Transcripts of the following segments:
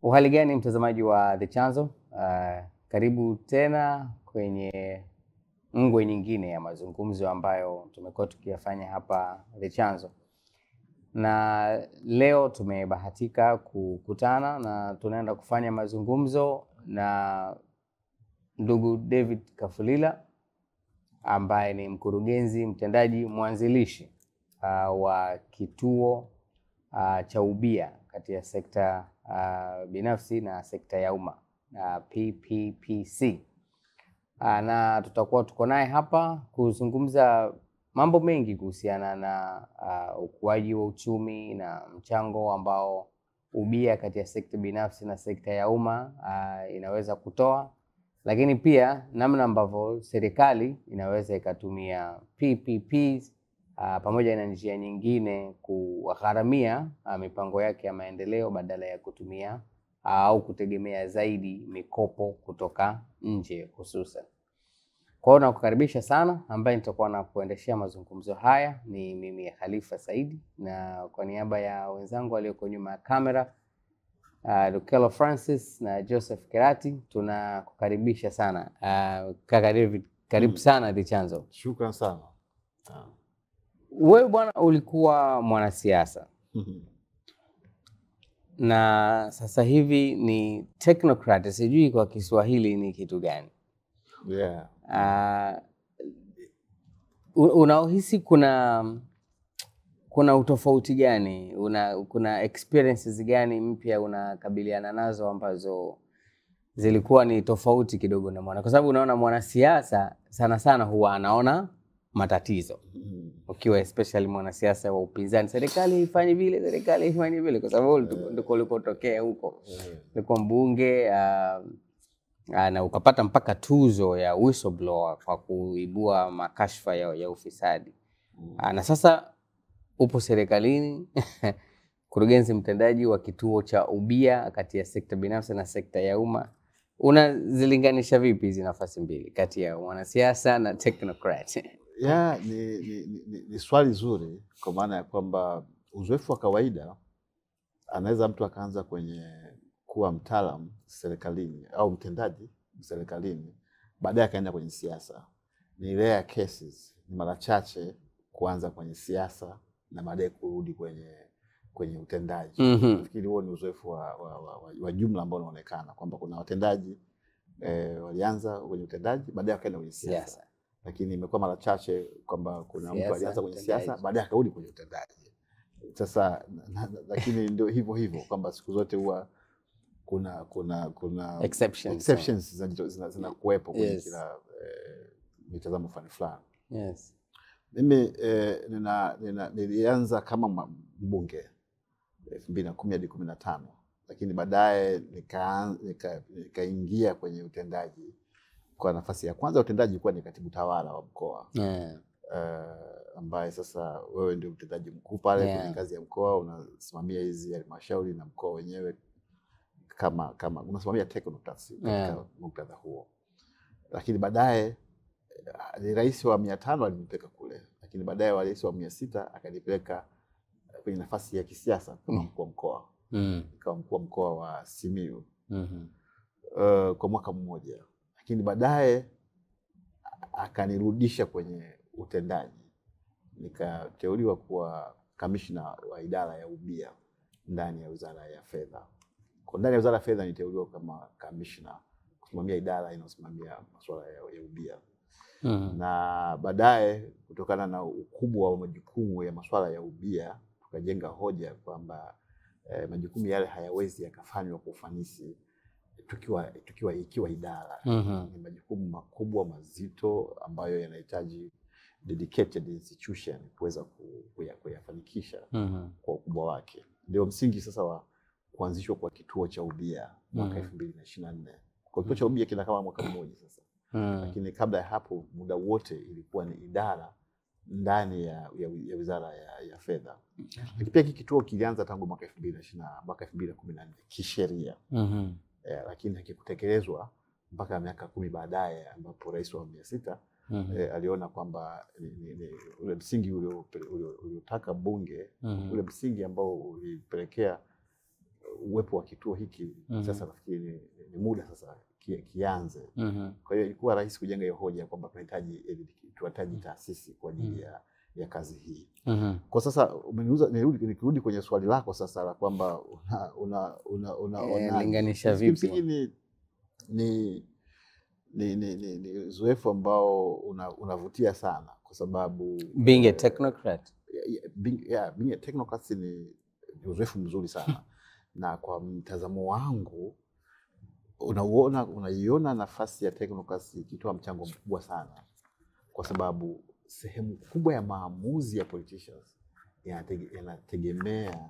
Uhali gani mtazamaji wa The Chanzo? Karibu tena kwenye ngwe nyingine ya mazungumzo ambayo tumekuwa tukiyafanya hapa The Chanzo. Na leo tumebahatika kukutana na tunaenda kufanya mazungumzo na ndugu David Kafulila ambaye ni mkurugenzi mtendaji mwanzilishi wa kituo cha ubia kati ya sekta binafsi na sekta ya umma PPPC. Na tutakuwa tuko naye hapa kuzungumza mambo mengi kuhusiana na ukuaji wa uchumi na mchango ambao ubia kati ya sekta binafsi na sekta ya umma inaweza kutoa, lakini pia namna ambavyo serikali inaweza ikatumia PPPs pamoja na njia nyingine kugharamia mipango yake ya maendeleo badala ya kutumia au kutegemea zaidi mikopo kutoka nje hususan. Kwa hiyo nakukaribisha sana, ambaye nitakuwa na kuendeshea mazungumzo haya ni mimi Khalifa Saidi, na kwa niaba ya wenzangu walioko nyuma ya kamera Lukelo Francis na Joseph Kerati, tunakukaribisha sana. Kaka David, karibu sana The Chanzo. Shukran sana. Wewe bwana ulikuwa mwanasiasa na sasa hivi ni technocrat, sijui kwa Kiswahili ni kitu gani? Yeah. Unaohisi kuna utofauti gani? Kuna experiences gani mpya unakabiliana nazo ambazo zilikuwa ni tofauti kidogo na kwa sababu unaona mwanasiasa sana sana huwa anaona matatizo. Ukiwa especially mwanasiasa wa upinzani, serikali ifanye vile, serikali ifanye vile, kwa sababu ndiko ulikotokea huko. Ulikuwa mbunge na ukapata mpaka tuzo ya whistleblower kwa kuibua makashfa ya ufisadi. Na sasa upo serikalini kurugenzi mtendaji wa kituo cha ubia kati ya sekta binafsi na sekta ya umma. Unazilinganisha vipi hizi nafasi mbili kati ya mwanasiasa na technocrat? Yeah, ni swali zuri, kwa maana ya kwamba uzoefu wa kawaida anaweza mtu akaanza kwenye kuwa mtaalamu serikalini au mtendaji serikalini, baadaye akaenda kwenye siasa. Ni rare cases, ni mara chache kuanza kwenye siasa na baadaye kurudi kwenye utendaji. Nafikiri huo ni uzoefu wa jumla ambao unaonekana kwamba kuna watendaji walianza kwenye utendaji baadaye wakaenda kwenye siasa. Lakini imekuwa mara chache kwamba kuna mtu alianza kwenye siasa baadaye akarudi kwenye utendaji. Sasa lakini ndio hivyo kwamba siku zote huwa kuna exceptions zinakuwepo kwenye kila mitazamo fulani. Yes. Mimi nilianza kama mbunge 2010 hadi 2015, lakini baadaye nikaingia kwenye utendaji. Kwa nafasi ya kwanza utendaji ilikuwa ni katibu tawala wa mkoa. Ambaye sasa wewe ndio mtendaji mkuu pale kwenye ngazi ya mkoa, unasimamia hizi halmashauri na mkoa wenyewe kama unasimamia technocracy katika muktadha huo. Lakini baadaye ni rais wa 500 alinipeleka kule, lakini baadaye wa rais wa 600 akanipeleka kwenye nafasi ya kisiasa kama mkuu wa mkoa. Kama mkuu wa mkoa wa Simiyu kwa mwaka mmoja. Lakini baadaye akanirudisha kwenye utendaji, nikateuliwa kuwa kamishna wa idara ya ubia ndani ya Wizara ya Fedha. Kwa ndani ya Wizara ya Fedha niteuliwa kama kamishna kusimamia idara inayosimamia masuala ya ubia. Na baadaye kutokana na ukubwa wa majukumu ya masuala ya ubia tukajenga hoja kwamba majukumu yale hayawezi yakafanywa kwa ufanisi ikiwa idara. Ni majukumu makubwa mazito ambayo yanahitaji dedicated institution kuweza kuyafanikisha kwa ukubwa wake. Ndio msingi sasa wa kuanzishwa kwa kituo cha ubia mwaka 2024. Kwa kituo cha ubia kina kama mwaka mmoja sasa. Lakini kabla ya hapo muda wote ilikuwa ni idara ndani ya Wizara ya Fedha. Lakini pia kituo kilianza tangu mwaka 2014 kisheria. Lakini hakikutekelezwa mpaka miaka 10 baadaye, ambapo rais wa 600 aliona kwamba ule msingi uliotaka bunge, ule msingi ambao ulipelekea uwepo wa kituo hiki sasa nafikiri ni muda sasa kianze. Kwa hiyo ilikuwa rahisi kujenga hiyo hoja kwamba tunahitaji taasisi kwa ajili ya kazi hii. Kwa sasa umeniuliza, nikirudi kwenye swali lako sasa la kwamba una linganisha vipi? Ni uzoefu ambao unavutia sana kwa sababu being a technocrat. Being a technocrat ni uzoefu mzuri sana. Na kwa mtazamo wangu unaiona nafasi ya technocracy ikitoa mchango mkubwa sana, kwa sababu sehemu kubwa ya maamuzi ya politicians yanategemea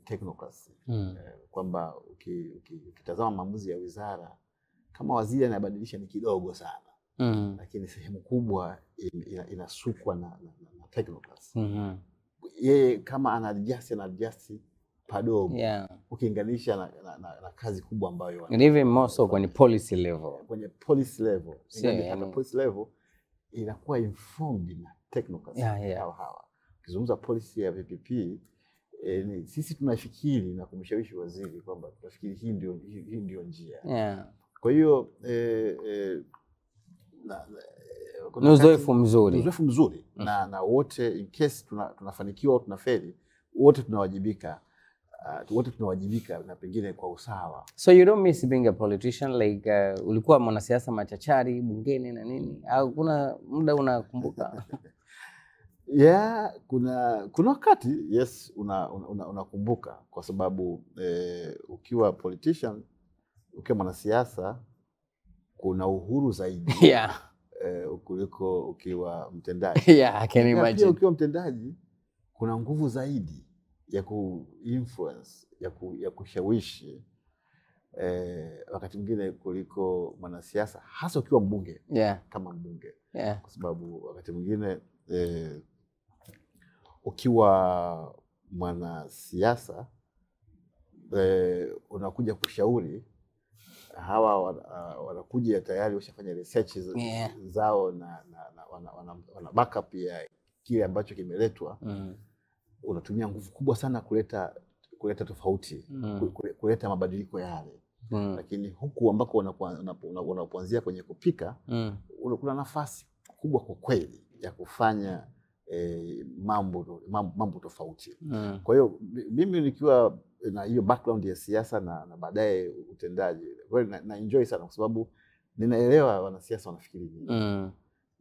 technocracy. Kwamba ukitazama maamuzi ya wizara, kama waziri anabadilisha ni kidogo sana, lakini sehemu kubwa inasukwa na technocracy. Yeye kama anadjust padogo ukilinganisha na kazi kubwa ambayo and even more so kwenye policy level. Kwenye policy level, policy level inakuwa informed na technocracy. Hawa ukizungumza policy ya VPP, sisi tunafikiri na kumshawishi waziri kwamba tunafikiri hii ndio njia. Kwa hiyo ni uzoefu mzuri. Na wote in case tunafanikiwa au tunafeli, wote tunawajibika. Na pengine kwa usawa. So you don't miss being a politician, like ulikuwa mwanasiasa machachari bungeni na nini, au kuna muda unakumbuka? Kuna wakati yes unakumbuka, kwa sababu ukiwa politician, ukiwa mwanasiasa kuna uhuru zaidi kuliko ukiwa mtendaji. I can imagine. Ukiwa mtendaji kuna nguvu zaidi ya ku-influence, ya kushawishi wakati mwingine kuliko mwanasiasa, hasa ukiwa mbunge. Kama mbunge. Kwa sababu wakati mwingine ukiwa mwanasiasa unakuja kushauri, hawa wanakuja tayari washafanya research zao na wana backup ya kile ambacho kimeletwa. Unatumia nguvu kubwa sana kuleta tofauti, kuleta mabadiliko yale. Lakini huku ambako unapoanzia kwenye kupika, kuna nafasi kubwa kwa kweli ya kufanya mambo tofauti. Kwa hiyo mimi nikiwa na hiyo background ya siasa na baadaye utendaji, na enjoy sana, kwa sababu ninaelewa wanasiasa wanafikiri nini.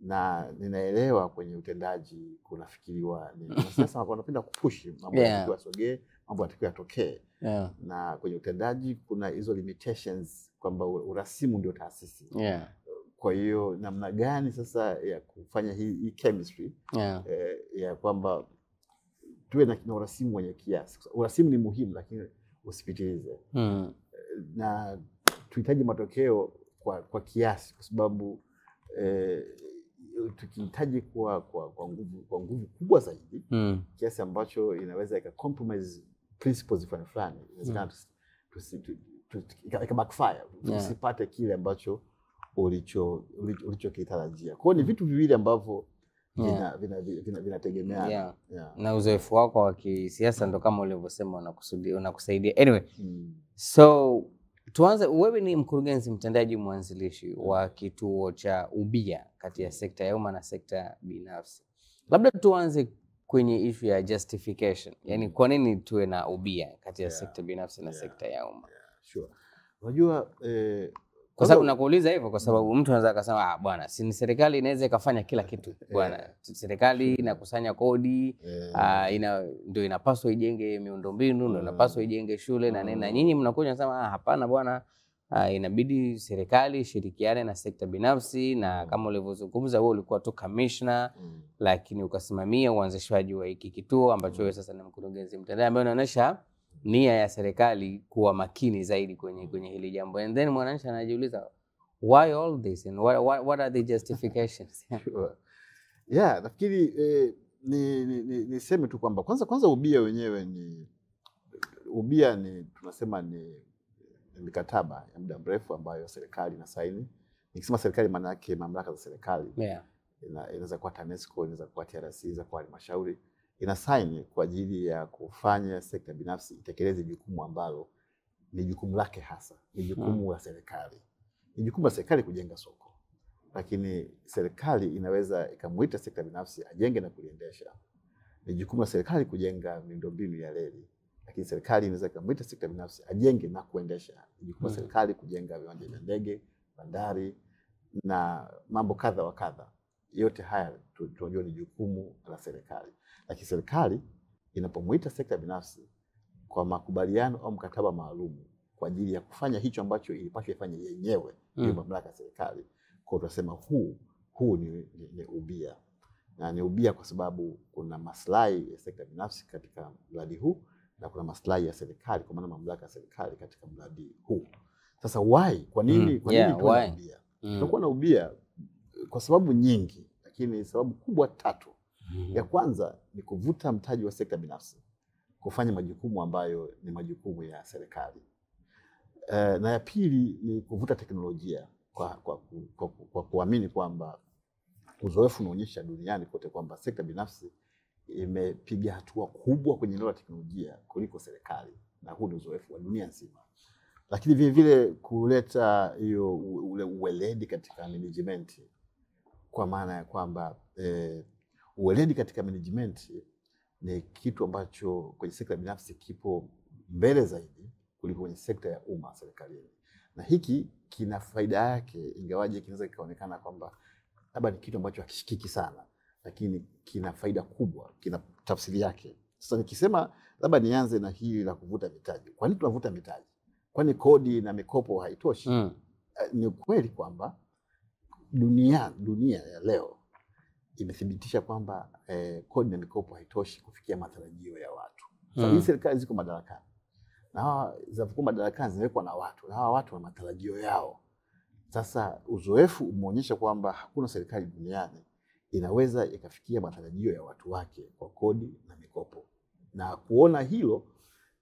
Na ninaelewa kwenye utendaji kunafikiriwa nini. Wanasiasa wanapenda kupush mambo yasogee, mambo yatokee. Na kwenye utendaji kuna hizo limitations kwamba urasimu ndio taasisi. Kwa hiyo namna gani sasa ya kufanya hii chemistry ya kwamba tuwe na urasimu wenye kiasi. Urasimu ni muhimu, lakini usipitilize. Na tuhitaji matokeo kwa kiasi, kwa sababu tukihitaji kwa nguvu kubwa zaidi, kiasi ambacho inaweza compromise principles fulani, inawezekana backfire, tusipate kile ambacho ulichokitarajia. Kwa hiyo ni vitu viwili ambavyo vinategemeana. Na uzoefu wako wa kisiasa ndo kama ulivyosema unakusaidia. Anyway, so tuanze, wewe ni mkurugenzi mtendaji mwanzilishi wa kituo cha ubia kati ya sekta ya umma na sekta binafsi. Labda tuanze kwenye issue ya justification. Yani kwa nini tuwe na ubia kati ya sekta binafsi na sekta ya umma? Sure. Unajua kwa sababu nakuuliza hivyo kwa sababu mtu anaweza akasema bwana, si serikali inaweza ikafanya kila kitu bwana. Serikali inakusanya kodi, ndio inapaswa ijenge miundombinu, ndio inapaswa ijenge shule na nini. Na nyinyi mnakuja nasema hapana bwana, inabidi serikali shirikiane na sekta binafsi. Na kama ulivyozungumza, wewe ulikuwa tu commissioner, lakini ukasimamia uanzishwaji wa hiki kituo ambacho wewe sasa ni mkurugenzi mtendaji, ambaye unaonyesha nia ya serikali kuwa makini zaidi kwenye hili jambo. And then mwananchi anajiuliza why all this and what are the justifications? Nafikiri niseme tu kwamba kwanza ubia wenyewe tunasema ni mikataba ya muda mrefu ambayo serikali inasaini. Nikisema serikali maana yake mamlaka za serikali. Inaweza kuwa TANESCO, inaweza kuwa TRC, inaweza kuwa halmashauri, inasaini kwa ajili ya kufanya sekta binafsi itekeleze jukumu ambalo ni jukumu lake hasa, ni jukumu la serikali. Ni jukumu la serikali kujenga soko, lakini serikali inaweza ikamuita sekta binafsi ajenge na kuliendesha. Ni jukumu la serikali kujenga miundombinu ya reli, lakini serikali inaweza ikamuita sekta binafsi ajenge na kuendesha. Ni jukumu la serikali kujenga viwanja vya ndege, bandari na mambo kadha wa kadha. Yote haya tunajua ni jukumu la serikali, lakini serikali inapomuita sekta binafsi kwa makubaliano au mkataba maalum kwa ajili ya kufanya hicho ambacho ilipaswa ifanye yenyewe, hiyo mamlaka ya serikali, kwa tunasema huu ni ubia. Na ni ubia kwa sababu kuna maslahi ya sekta binafsi katika mradi huu na kuna maslahi ya serikali kwa maana mamlaka ya serikali katika mradi huu. Sasa kwa nini tuwe na ubia? Tunakuwa na ubia kwa sababu nyingi, lakini sababu kubwa 3. Ya kwanza ni kuvuta mtaji wa sekta binafsi kufanya majukumu ambayo ni majukumu ya serikali. Na ya pili ni kuvuta teknolojia kwa kuamini kwamba uzoefu unaonyesha duniani kote kwamba sekta binafsi imepiga hatua kubwa kwenye eneo la teknolojia kuliko serikali, na huu ni uzoefu wa dunia nzima. Lakini vile vile kuleta hiyo ule uweledi katika management, kwa maana ya kwamba uweledi katika management ni kitu ambacho kwenye sekta binafsi kipo mbele zaidi kuliko kwenye sekta ya umma serikalini. Na hiki kina faida yake, ingawaje kinaweza kikaonekana kwamba labda ni kitu ambacho hakishikiki sana, lakini kina faida kubwa, kina tafsiri yake. Sasa nikisema labda nianze na hili la kuvuta mitaji. Kwa nini tunavuta mitaji? Kwani kodi na mikopo haitoshi? Ni kweli kwamba dunia ya leo imethibitisha kwamba kodi na mikopo haitoshi kufikia matarajio ya watu. Sasa hizi serikali ziko madarakani, na hawa zinapokuwa madarakani zinawekwa na watu, na hawa watu wana matarajio yao. Sasa uzoefu umeonyesha kwamba hakuna serikali duniani inaweza ikafikia matarajio ya watu wake kwa kodi na mikopo. Na kuona hilo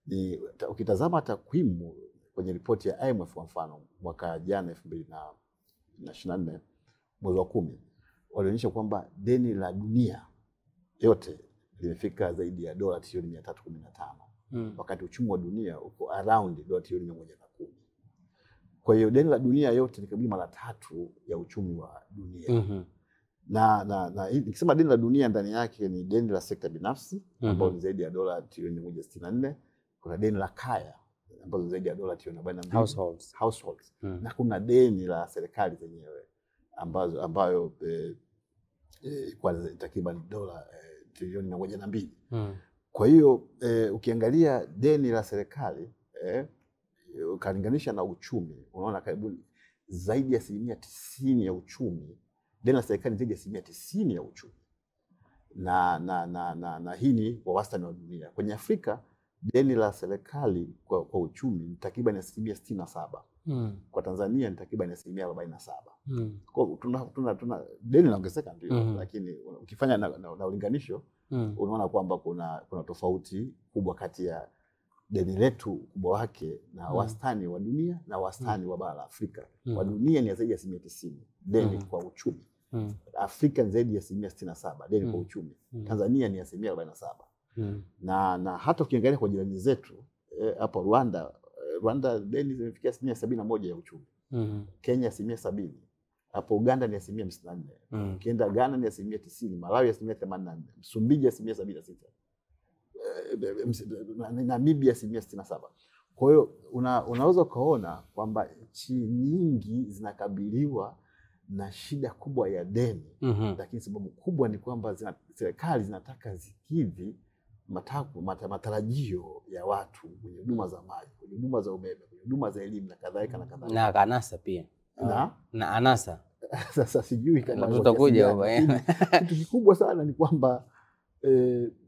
ni ukitazama takwimu kwenye ripoti ya IMF kwa mfano mwaka jana 2024 mwezi wa 10, walionyesha kwamba deni la dunia yote limefika zaidi ya dola trilioni 315, wakati uchumi wa dunia uko around dola trilioni 110. Kwa hiyo deni la dunia yote ni karibu mara 3 ya uchumi wa dunia. Na nikisema deni la dunia ndani yake ni deni la sekta binafsi ambalo ni zaidi ya dola trilioni 164, kuna deni la kaya ambazo zaidi ya dola trilioni 42 households. Na kuna deni la serikali zenyewe ambayo kwa takriban dola trilioni 102. Kwa hiyo ukiangalia deni la serikali ukalinganisha na uchumi, unaona karibu zaidi ya 90% ya uchumi, deni la serikali zaidi ya 90% ya uchumi. Na hii ni kwa wastani wa dunia. Kwenye Afrika deni la serikali kwa uchumi ni takriban 67%. Kwa Tanzania ni takriban 47%. Kwa tuna deni linaongezeka ndio, lakini ukifanya na ulinganisho unaona kwamba kuna tofauti kubwa kati ya deni letu ukubwa wake na wastani wa dunia na wastani wa bara la Afrika. Wa dunia ni zaidi ya 90% deni kwa uchumi. Afrika ni zaidi ya 67% deni kwa uchumi. Tanzania ni 47%. Na hata ukiangalia kwa jirani zetu hapo Rwanda deni zimefikia 71% ya uchumi. Kenya 70%. Hapo Uganda ni 54%. Ukienda Ghana ni 90%, Malawi 84%, Msumbiji 76%. Namibia 67%. Kwa hiyo unaweza kuona kwamba nchi nyingi zinakabiliwa na shida kubwa ya deni. Lakini sababu kubwa ni kwamba serikali zinataka zikidhi matarajio ya watu kwenye huduma za maji, kwenye huduma za umeme, kwenye huduma za elimu na kadhalika na kadhalika. Na anasa pia. Na anasa. Sasa sijui kama tutakuja hapa. Kitu kikubwa sana ni kwamba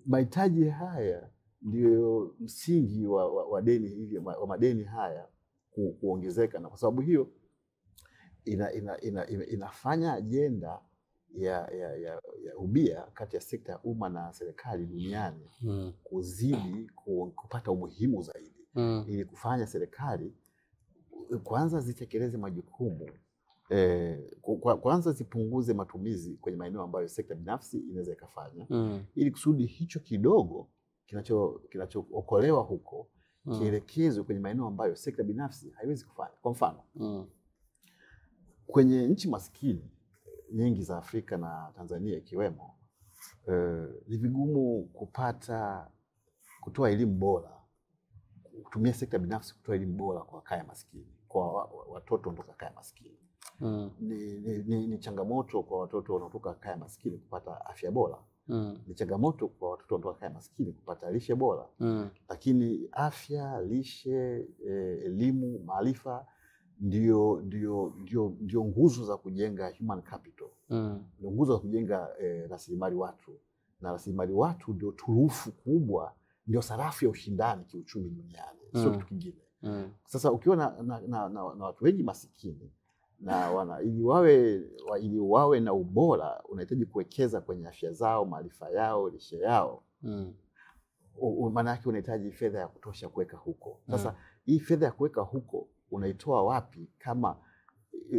mahitaji haya ndio msingi wa deni hili, wa madeni haya kuongezeka, na kwa sababu hiyo inafanya ajenda ya ubia kati ya sekta ya umma na serikali duniani kuzidi kupata umuhimu zaidi, ili kufanya serikali kwanza zitekeleze majukumu kwanza zipunguze matumizi kwenye maeneo ambayo sekta binafsi inaweza ikafanya, ili kusudi hicho kidogo kinachookolewa huko kielekezwe kwenye maeneo ambayo sekta binafsi haiwezi kufanya. Kwa mfano, kwenye nchi maskini nyingi za Afrika na Tanzania ikiwemo, ni vigumu kutoa elimu bora, kutumia sekta binafsi kutoa elimu bora kwa kaya maskini, kwa watoto kutoka kaya maskini. Ni changamoto kwa watoto wanaotoka kaya maskini kupata afya bora. Ni changamoto kwa watoto wanaotoka kaya maskini kupata lishe bora. Lakini afya, lishe, elimu, maarifa ndio nguzo za kujenga human capital. Ndio nguzo za kujenga rasilimali watu, na rasilimali watu ndio turufu kubwa, ndio sarafu ya ushindani kiuchumi duniani, sio kitu kingine. Sasa ukiwa na watu wengi masikini na ili wawe na ubora, unahitaji kuwekeza kwenye afya zao, maarifa yao, lishe yao. Maana yake unahitaji fedha ya kutosha kuweka huko. Sasa hii fedha ya kuweka huko unaitoa wapi kama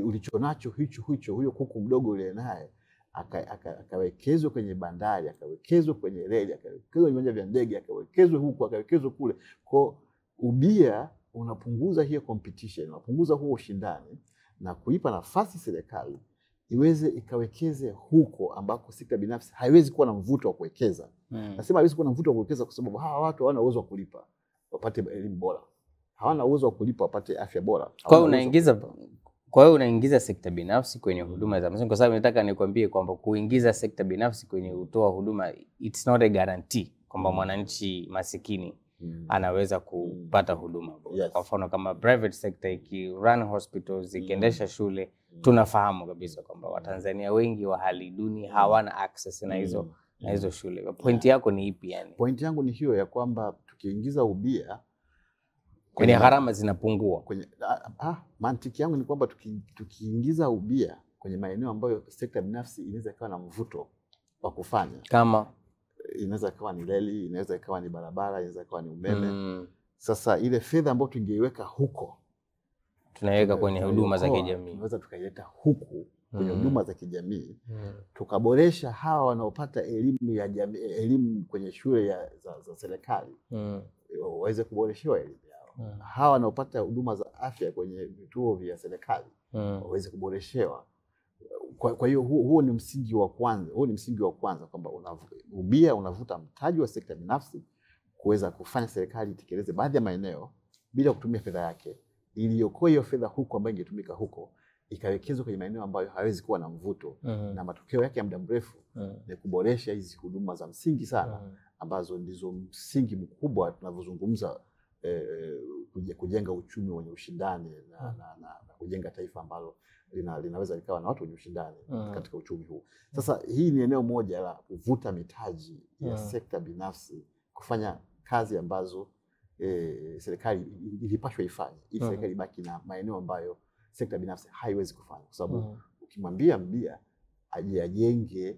ulichonacho hicho huyo kuku mdogo ule naye akawekezwe kwenye bandari, akawekezwe kwenye reli, akawekezwe kwenye viwanja vya ndege, akawekezwe huko, akawekezwe kule. Kwa ubia unapunguza hiyo competition, unapunguza huo ushindani, na kuipa nafasi serikali iweze ikawekeze huko ambako sekta binafsi haiwezi kuwa na mvuto wa kuwekeza. Nasema haiwezi kuwa na mvuto wa kuwekeza kwa sababu hawa watu hawana uwezo wa kulipa wapate elimu bora, hawana uwezo wa kulipa wapate afya bora. Kwa hiyo unaingiza sekta binafsi kwenye huduma za msingi, kwa sababu nataka nikwambie kwamba kuingiza sekta binafsi kwenye kutoa huduma, it's not a guarantee kwamba mwananchi masikini anaweza kupata huduma. Kwa mfano kama private sector run hospitals, ikiendesha shule, tunafahamu kabisa kwamba Watanzania wengi wa hali duni hawana access na hizo shule. Pointi yako ni ipi yani? Pointi yangu ni hiyo ya kwamba tukiingiza ubia kwenye gharama zinapungua. Mantiki yangu ni kwamba tukiingiza ubia kwenye maeneo ambayo sekta binafsi inaweza ikawa na mvuto wa kufanya, kama inaweza ikawa ni reli, inaweza ikawa ni barabara, inaweza ikawa ni umeme. Sasa ile fedha ambayo tungeiweka huko tunaiweka kwenye huduma za kijamii, tunaweza tukaileta huku kwenye huduma za kijamii, tukaboresha hawa wanaopata elimu ya jamii, elimu kwenye shule za serikali, waweze kuboreshewa elimu yao. Hawa wanaopata huduma za afya kwenye vituo vya serikali waweze kuboreshewa. Kwa hiyo huo ni msingi wa kwanza, kwamba ubia unavuta mtaji wa sekta binafsi kuweza kufanya serikali itekeleze baadhi ya maeneo bila kutumia fedha yake, ili iokoe hiyo fedha huko ambayo ingetumika huko ikawekezwa kwenye maeneo ambayo hawezi kuwa na mvuto. Na matokeo yake ya muda mrefu ni kuboresha hizi huduma za msingi sana, ambazo ndizo msingi mkubwa tunavyozungumza kujenga uchumi wenye ushindani na kujenga taifa ambalo linaweza likawa na watu wenye ushindani katika uchumi huu. Sasa hii ni eneo moja la kuvuta mitaji ya sekta binafsi kufanya kazi ambazo serikali ilipashwa ifanye, ili serikali ibaki na maeneo ambayo sekta binafsi haiwezi kufanya. Kwa sababu ukimwambia mbia ajenge,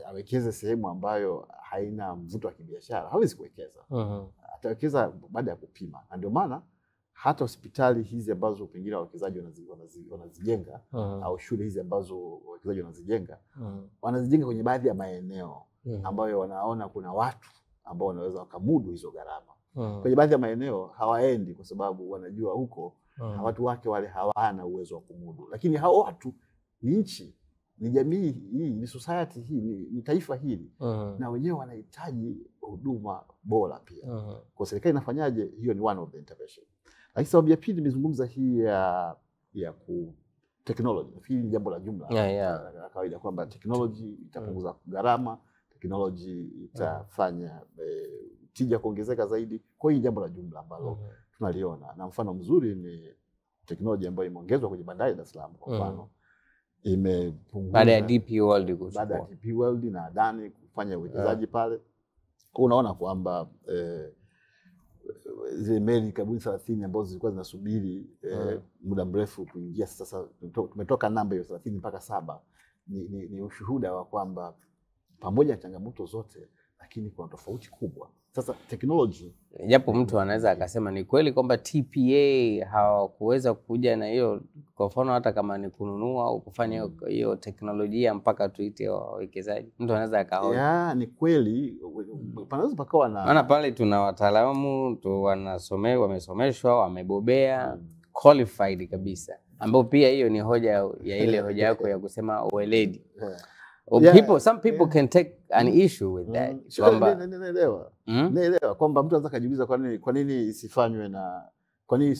awekeze sehemu ambayo haina mvuto wa kibiashara, hawezi kuwekeza. Atawekeza baada ya kupima. Na ndio maana hata hospitali hizi ambazo pengine wawekezaji wanazijenga, au shule hizi ambazo wawekezaji wanazijenga kwenye baadhi ya maeneo ambayo wanaona kuna watu ambao wanaweza wakamudu hizo gharama. Kwenye baadhi ya maeneo hawaendi kwa sababu wanajua huko watu wake wale hawana uwezo wa kumudu. Lakini hao watu ni nchi, ni jamii hii, ni society hii, ni taifa hili, na wenyewe wanahitaji huduma bora pia. Kwa serikali inafanyaje? Hiyo ni one of the intervention. Lakini sababu ya pili nimezungumza hii ya technology. Nafikiri ni jambo la jumla la kawaida kwamba technology itapunguza gharama, technology itafanya tija kuongezeka zaidi. Kwa hiyo jambo la jumla ambalo tunaliona, na mfano mzuri ni technology ambayo imeongezwa kwenye bandari ya Dar es Salaam kwa mfano. Imepunguza baada ya DP World na Adani kufanya uwekezaji pale. Kwa unaona kwamba zile meli kabuni 30 ambazo zilikuwa zinasubiri muda mrefu kuingia, sasa tumetoka namba hiyo 30 mpaka 7. Ni ushuhuda wa kwamba pamoja na changamoto zote, lakini kuna tofauti kubwa Sasa technology, japo mtu anaweza akasema ni kweli kwamba TPA hawakuweza kuja na hiyo, kwa mfano hata kama ni kununua au kufanya hiyo teknolojia mpaka tuite wawekezaji, mtu anaweza akaona ya ni kweli panaweza pakawa na, maana pale tuna wataalamu tu wamesomeshwa, wamebobea, qualified kabisa, ambao pia hiyo ni hoja ya ile hoja yako ya kusema uweledi. Some people can take an issue with that. Kwamba naelewa kwamba mtu anaweza kujiuliza kwa nini isifanywe na kwa nini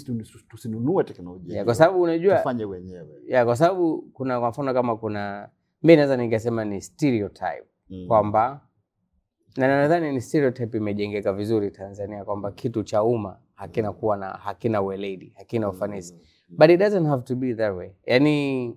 tusinunue teknolojia kwa sababu unajua tufanye wenyewe. Kwa sababu kuna kwa mfano kama kuna mimi naweza ningesema ni stereotype kwamba na nadhani ni stereotype imejengeka vizuri Tanzania kwamba kitu cha umma hakina weledi, hakina ufanisi. But it doesn't have to be that way. Yani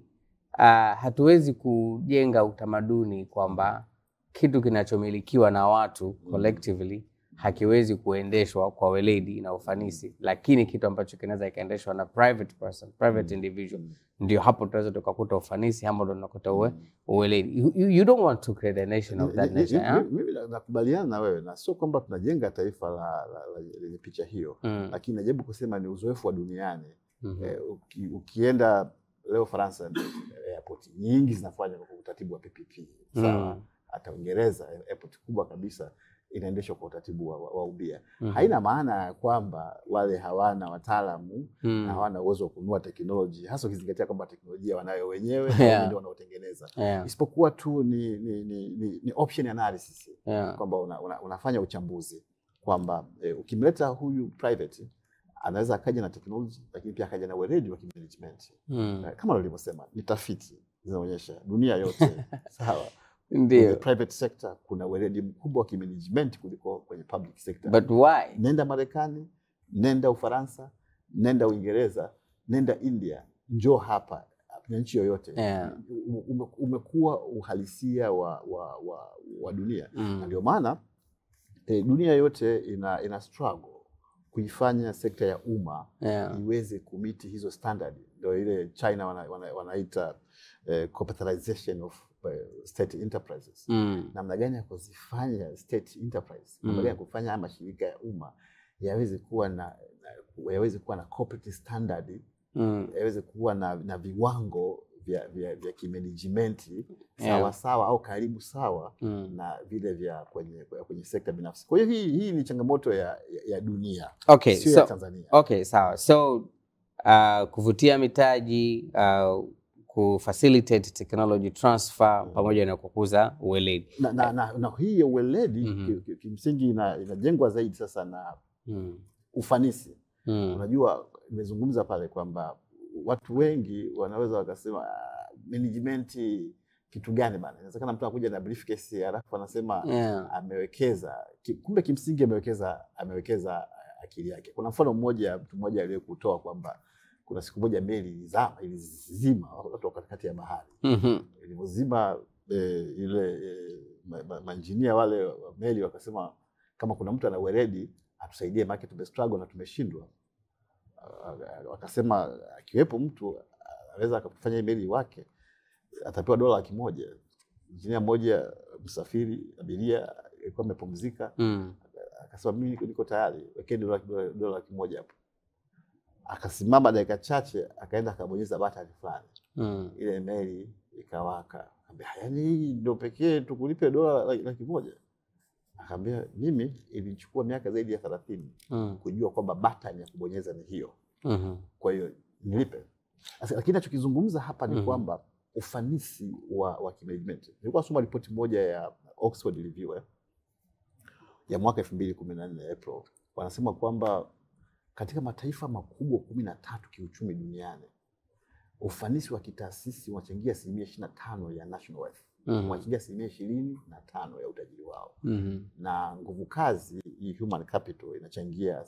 hatuwezi kujenga utamaduni kwamba kitu kinachomilikiwa na watu collectively hakiwezi kuendeshwa kwa weledi na ufanisi, lakini kitu ambacho kinaweza ikaendeshwa na private person, private individual, ndio hapo tunaweza tukakuta ufanisi, hapo ndo tunakuta uweledi. You don't want to create a nation of that nature. Mimi nakubaliana na wewe, na sio kwamba tunajenga taifa lenye picha hiyo, lakini najaribu kusema ni uzoefu wa duniani. Ukienda leo Faransa, airport nyingi zinafanya kwa utaratibu wa PPP. Sawa. Hata Uingereza airport kubwa kabisa inaendeshwa kwa utaratibu wa ubia. Haina maana kwamba wale hawana wataalamu na hawana uwezo wa kununua teknolojia, hasa ukizingatia kwamba teknolojia wanayo wenyewe ndio wanaotengeneza. Isipokuwa tu ni option analysis, kwamba unafanya uchambuzi kwamba ukimleta huyu private anaweza akaja na technology, lakini pia akaja na weledi wa management. Kama nilivyosema, ni tafiti zinaonyesha dunia yote sawa, ndio private sector kuna weledi mkubwa wa management kuliko kwenye public sector. But why? Nenda Marekani, nenda Ufaransa, nenda Uingereza, nenda India, njoo hapa nchi yoyote, umekuwa uhalisia wa dunia. Ndio maana dunia yote ina struggle kuifanya sekta ya umma iweze kumiti hizo standard. Ndio ile China wanaita corporatization of state enterprises. Namna gani ya kuzifanya state enterprise, namna gani ya kufanya mashirika ya umma yaweze kuwa na corporate standard, yaweze kuwa na viwango vya kimanagement sawa au karibu sawa na vile vya kwenye sekta binafsi. Kwa hiyo hii ni changamoto ya dunia, sio ya Tanzania. Okay, sawa. So kuvutia mitaji, kufacilitate technology transfer pamoja na kukuza uweledi. Na hii uweledi kimsingi inajengwa zaidi sasa na ufanisi. Unajua, nimezungumza pale kwamba watu wengi wanaweza wakasema management kitu gani bana? Inawezekana mtu anakuja na briefcase alafu anasema amewekeza, kumbe kimsingi amewekeza akili yake. Kuna mfano mmoja, mtu mmoja aliyekutoa kwamba kuna siku moja meli ilizima watu katikati ya bahari. Ilizima ile maengineer wale wa meli wakasema kama kuna mtu ana weledi atusaidie, maana tumestruggle na tumeshindwa. Wakasema akiwepo mtu anaweza akafanya meli wake atapewa $100,000. Engineer mmoja msafiri abiria alikuwa amepumzika, akasema mimi niko tayari, wekeni $100,000 hapo. Akasimama dakika chache, akaenda akabonyeza button fulani, ile meli ikawaka. Akamwambia, yaani hii ndio pekee tukulipe $100,000? Akamwambia, mimi ilinichukua miaka zaidi ya 30 kujua kwamba button ya kubonyeza ni hiyo. Kwa hiyo nilipe. Lakini ninachokizungumza hapa ni kwamba ufanisi wa management. Nilikuwa nasoma ripoti moja ya Oxford Review ya mwaka 2014 April. Wanasema kwamba katika mataifa makubwa 13 kiuchumi duniani, ufanisi wa kitaasisi unachangia 25% ya national wealth. Unachangia 25% ya utajiri wao. Na nguvu kazi, human capital, inachangia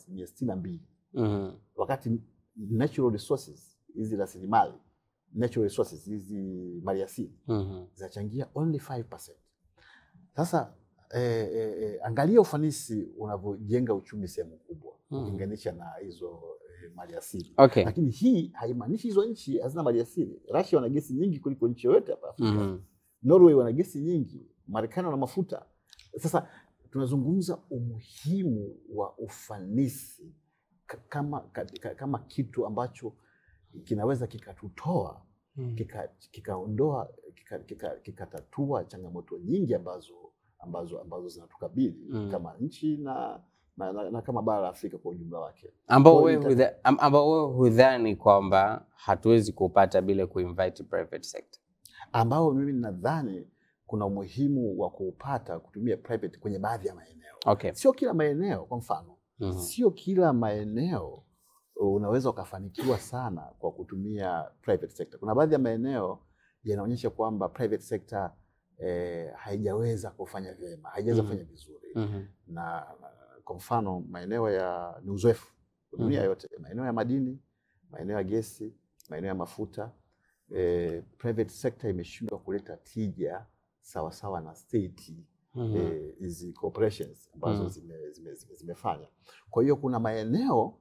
62%. Wakati natural resources, hizi rasilimali, natural resources, hizi maliasili, zinachangia only 5%. Sasa angalia ufanisi unavyojenga uchumi sehemu kubwa ukilinganisha na hizo maliasili. Lakini hii haimaanishi hizo nchi hazina maliasili. Russia wana gesi nyingi kuliko nchi yoyote hapa Afrika. Norway wana gesi nyingi, Marekani wana mafuta. Sasa tunazungumza umuhimu wa ufanisi kama kitu ambacho kinaweza kikatutoa kikaondoa kikatatua changamoto nyingi ambazo zinatukabili kama nchi na kama bara la Afrika kwa ujumla wake, ambao wewe hudhani kwamba hatuwezi kupata bila kuinvite private sector, ambao mimi nadhani kuna umuhimu wa kupata kutumia private kwenye baadhi ya maeneo. Okay. Sio kila maeneo, kwa mfano sio kila maeneo unaweza ukafanikiwa sana kwa kutumia private sector. Kuna baadhi ya maeneo yanaonyesha kwamba private sector haijaweza kufanya vyema, haijaweza kufanya vizuri. Na kwa mfano maeneo ya ni uzoefu dunia yote, maeneo ya madini, maeneo ya gesi, maeneo ya mafuta, private sector imeshindwa kuleta tija sawa sawa na state hizi corporations ambazo zimefanya. Kwa hiyo kuna maeneo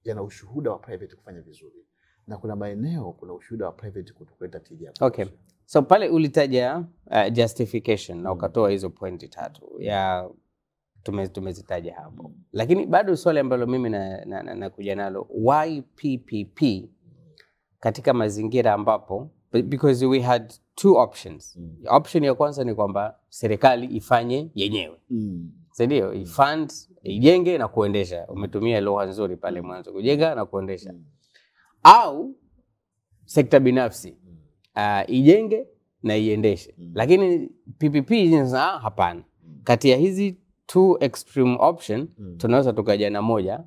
yana ushuhuda wa private kufanya vizuri na kuna maeneo kuna ushuhuda wa private kutokuleta tija. Okay. So pale ulitaja justification na ukatoa hizo pointi 3 ya tumezitaja hapo. Lakini bado swali ambalo mimi nakuja nalo, why PPP katika mazingira ambapo, because we had 2 options. Option ya kwanza ni kwamba serikali ifanye yenyewe. Ndio, ifund, ijenge na kuendesha. Umetumia lugha nzuri pale mwanzo, kujenga na kuendesha. Au sekta binafsi ijenge na iendeshe. Lakini PPP hapana. Kati ya hizi 2 extreme option tunaweza tukaja na moja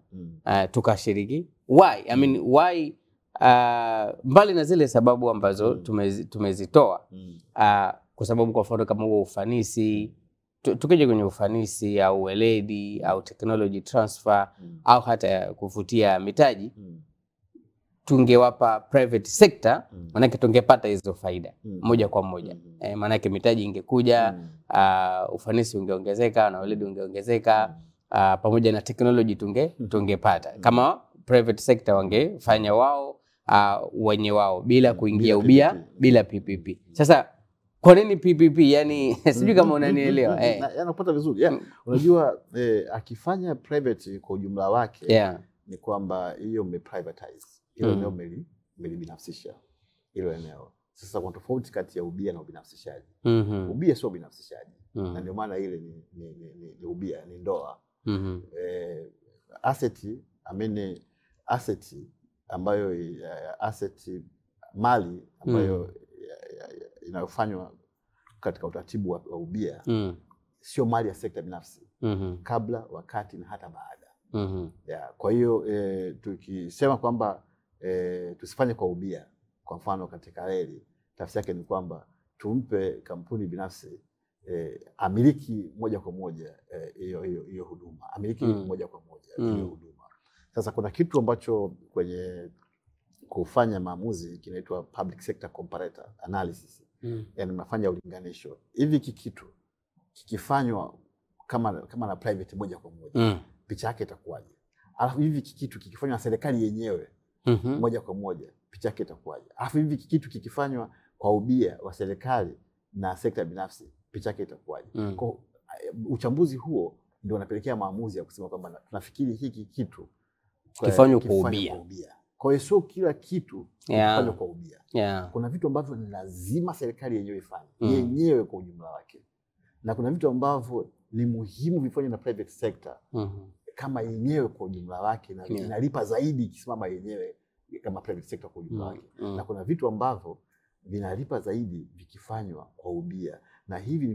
tukashiriki. Why? I mean, why mbali na zile sababu ambazo tumezitoa, kwa sababu kwa mfano kama huo ufanisi, tukija kwenye ufanisi au weledi au technology transfer au hata kuvutia mitaji, tungewapa private sector, manake tungepata hizo faida moja kwa moja. Manake mitaji ingekuja, ufanisi ungeongezeka na weledi ungeongezeka, pamoja na technology tungepata. Kama private sector wangefanya wao wenye wao bila kuingia ubia, bila PPP. Sasa kwa nini PPP? Yani sijui kama unanielewa. Yanapata vizuri. Unajua akifanya private kwa ujumla wake ni kwamba hiyo umeprivatize. Hilo eneo umelibinafsisha hilo eneo. Sasa kuna tofauti kati ya ubia na ubinafsishaji. Ubia sio ubinafsishaji. Na ndio maana ile ni ubia, ni ndoa. Asset ambayo mali ambayo inayofanywa katika utaratibu wa ubia sio mali ya sekta binafsi kabla, wakati na hata baada. Kwa hiyo tukisema kwamba tusifanye kwa ubia, kwa mfano katika reli, tafsiri yake ni kwamba tumpe kampuni binafsi amiliki moja kwa moja hiyo huduma, amiliki moja kwa moja hiyo huduma. Sasa kuna kitu ambacho kwenye kufanya maamuzi kinaitwa public sector comparator analysis. Yani mnafanya ulinganisho. Hivi kitu kikifanywa kama na private moja kwa moja, picha yake itakuwaje? Alafu hivi kitu kikifanywa na serikali yenyewe moja kwa moja, picha yake itakuwaje? Alafu hivi kitu kikifanywa kwa ubia wa serikali na sekta binafsi, picha yake itakuwaje? Kwa uchambuzi huo ndio unapelekea maamuzi ya kusema kwamba tunafikiri hiki kitu kifanywe kwa ubia. Kwa hiyo sio kila kitu kifanywe kwa ubia. Kuna vitu ambavyo ni lazima serikali yenyewe ifanye yenyewe kwa ujumla wake, na kuna vitu ambavyo ni muhimu vifanywe na private sector kama yenyewe kwa ujumla wake, na inalipa zaidi ikisimama yenyewe kama private sector kwa ujumla wake. Na kuna vitu ambavyo vinalipa zaidi vikifanywa kwa ubia, na hivi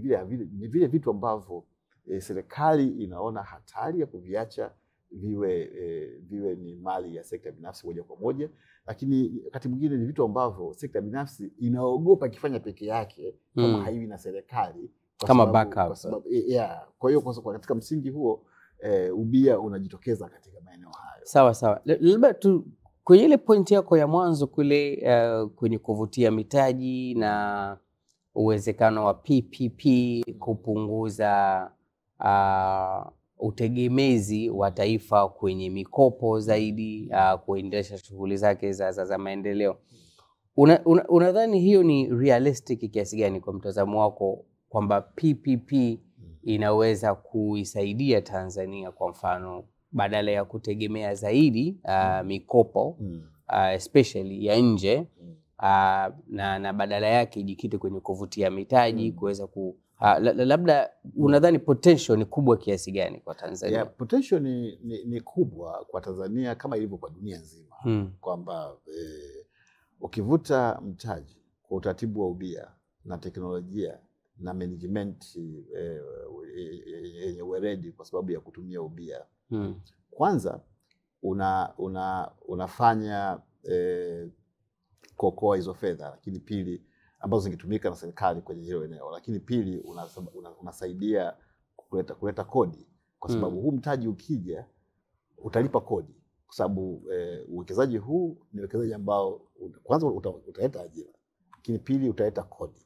ni vile vitu ambavyo serikali inaona hatari ya kuviacha viwe ni mali ya sekta binafsi moja kwa moja, lakini wakati mwingine ni vitu ambavyo sekta binafsi inaogopa ikifanya peke yake kama haiwi na serikali kama backup. Kwa hiyo katika msingi huo ubia unajitokeza katika maeneo hayo. Sawa. Labda tu kwenye ile point yako ya mwanzo kule kwenye kuvutia mitaji na uwezekano wa PPP kupunguza utegemezi wa taifa kwenye mikopo zaidi, kuendesha shughuli zake za maendeleo. Unadhani hiyo ni realistic kiasi gani kwa mtazamo wako, kwamba PPP inaweza kuisaidia Tanzania, kwa mfano badala ya kutegemea zaidi mikopo especially ya nje na badala yake ijikite kwenye kuvutia mitaji kuweza labda unadhani potential ni kubwa kiasi gani kwa Tanzania? Yeah, potential ni kubwa kwa Tanzania kama ilivyo kwa dunia nzima. Kwamba ukivuta mtaji kwa utaratibu wa ubia na teknolojia na management yenye weledi kwa sababu ya kutumia ubia, kwanza unafanya kuokoa hizo fedha, lakini pili ambazo zingetumika na serikali kwenye hilo eneo, lakini pili unasaidia kuleta kodi, kwa sababu huu mtaji ukija utalipa kodi, kwa sababu uwekezaji huu ni uwekezaji ambao kwanza utaleta ajira, lakini pili utaleta kodi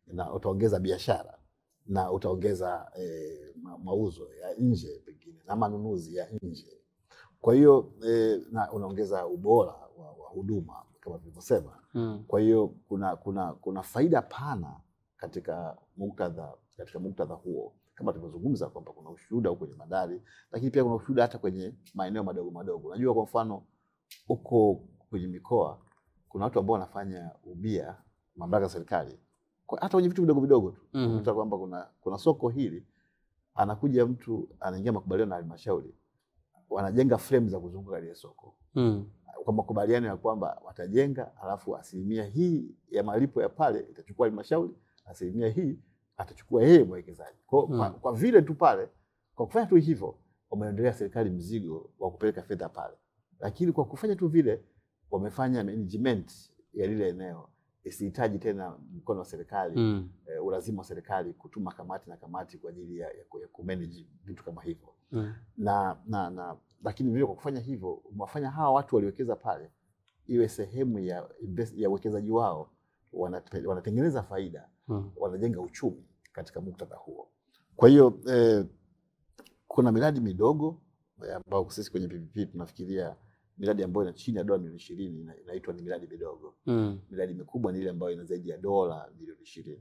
na utaongeza biashara na utaongeza mauzo ya nje pengine na manunuzi ya nje. Kwa hiyo na unaongeza ubora wa huduma kama tulivyosema. Kwa hiyo kuna faida pana katika muktadha huo, kama tulivyozungumza kwamba kuna ushuhuda huko kwenye bandari, lakini pia kuna ushuhuda hata kwenye maeneo madogo madogo. Unajua, kwa mfano huko kwenye mikoa kuna watu ambao wanafanya ubia mamlaka ya serikali hata kwenye vitu vidogo vidogo tu. Unakuta kwamba kuna soko hili, anakuja mtu anaingia makubaliano na halmashauri, wanajenga frame za kuzunguka ile soko. Kwa makubaliano ya kwamba watajenga, alafu asilimia hii ya malipo ya pale itachukua halmashauri, asilimia hii atachukua yeye mwekezaji. Kwa vile tu pale, kwa kufanya tu hivyo, wameendelea serikali mzigo wa kupeleka fedha pale. Lakini kwa kufanya tu vile, wamefanya management ya lile eneo isihitaji tena mkono wa serikali, ulazima wa serikali kutuma kamati kwa ajili ya kumanage vitu kama hivyo. Lakini vile kwa kufanya hivyo, umewafanya hawa watu waliwekeza pale iwe sehemu ya uwekezaji wao, wanatengeneza faida, wanajenga uchumi katika muktadha huo. Kwa hiyo kuna miradi midogo ambayo sisi kwenye PPP tunafikiria miradi ambayo ina chini ya dola milioni 20 inaitwa ni miradi midogo. Miradi mikubwa ni ile ambayo ina zaidi ya dola milioni 20.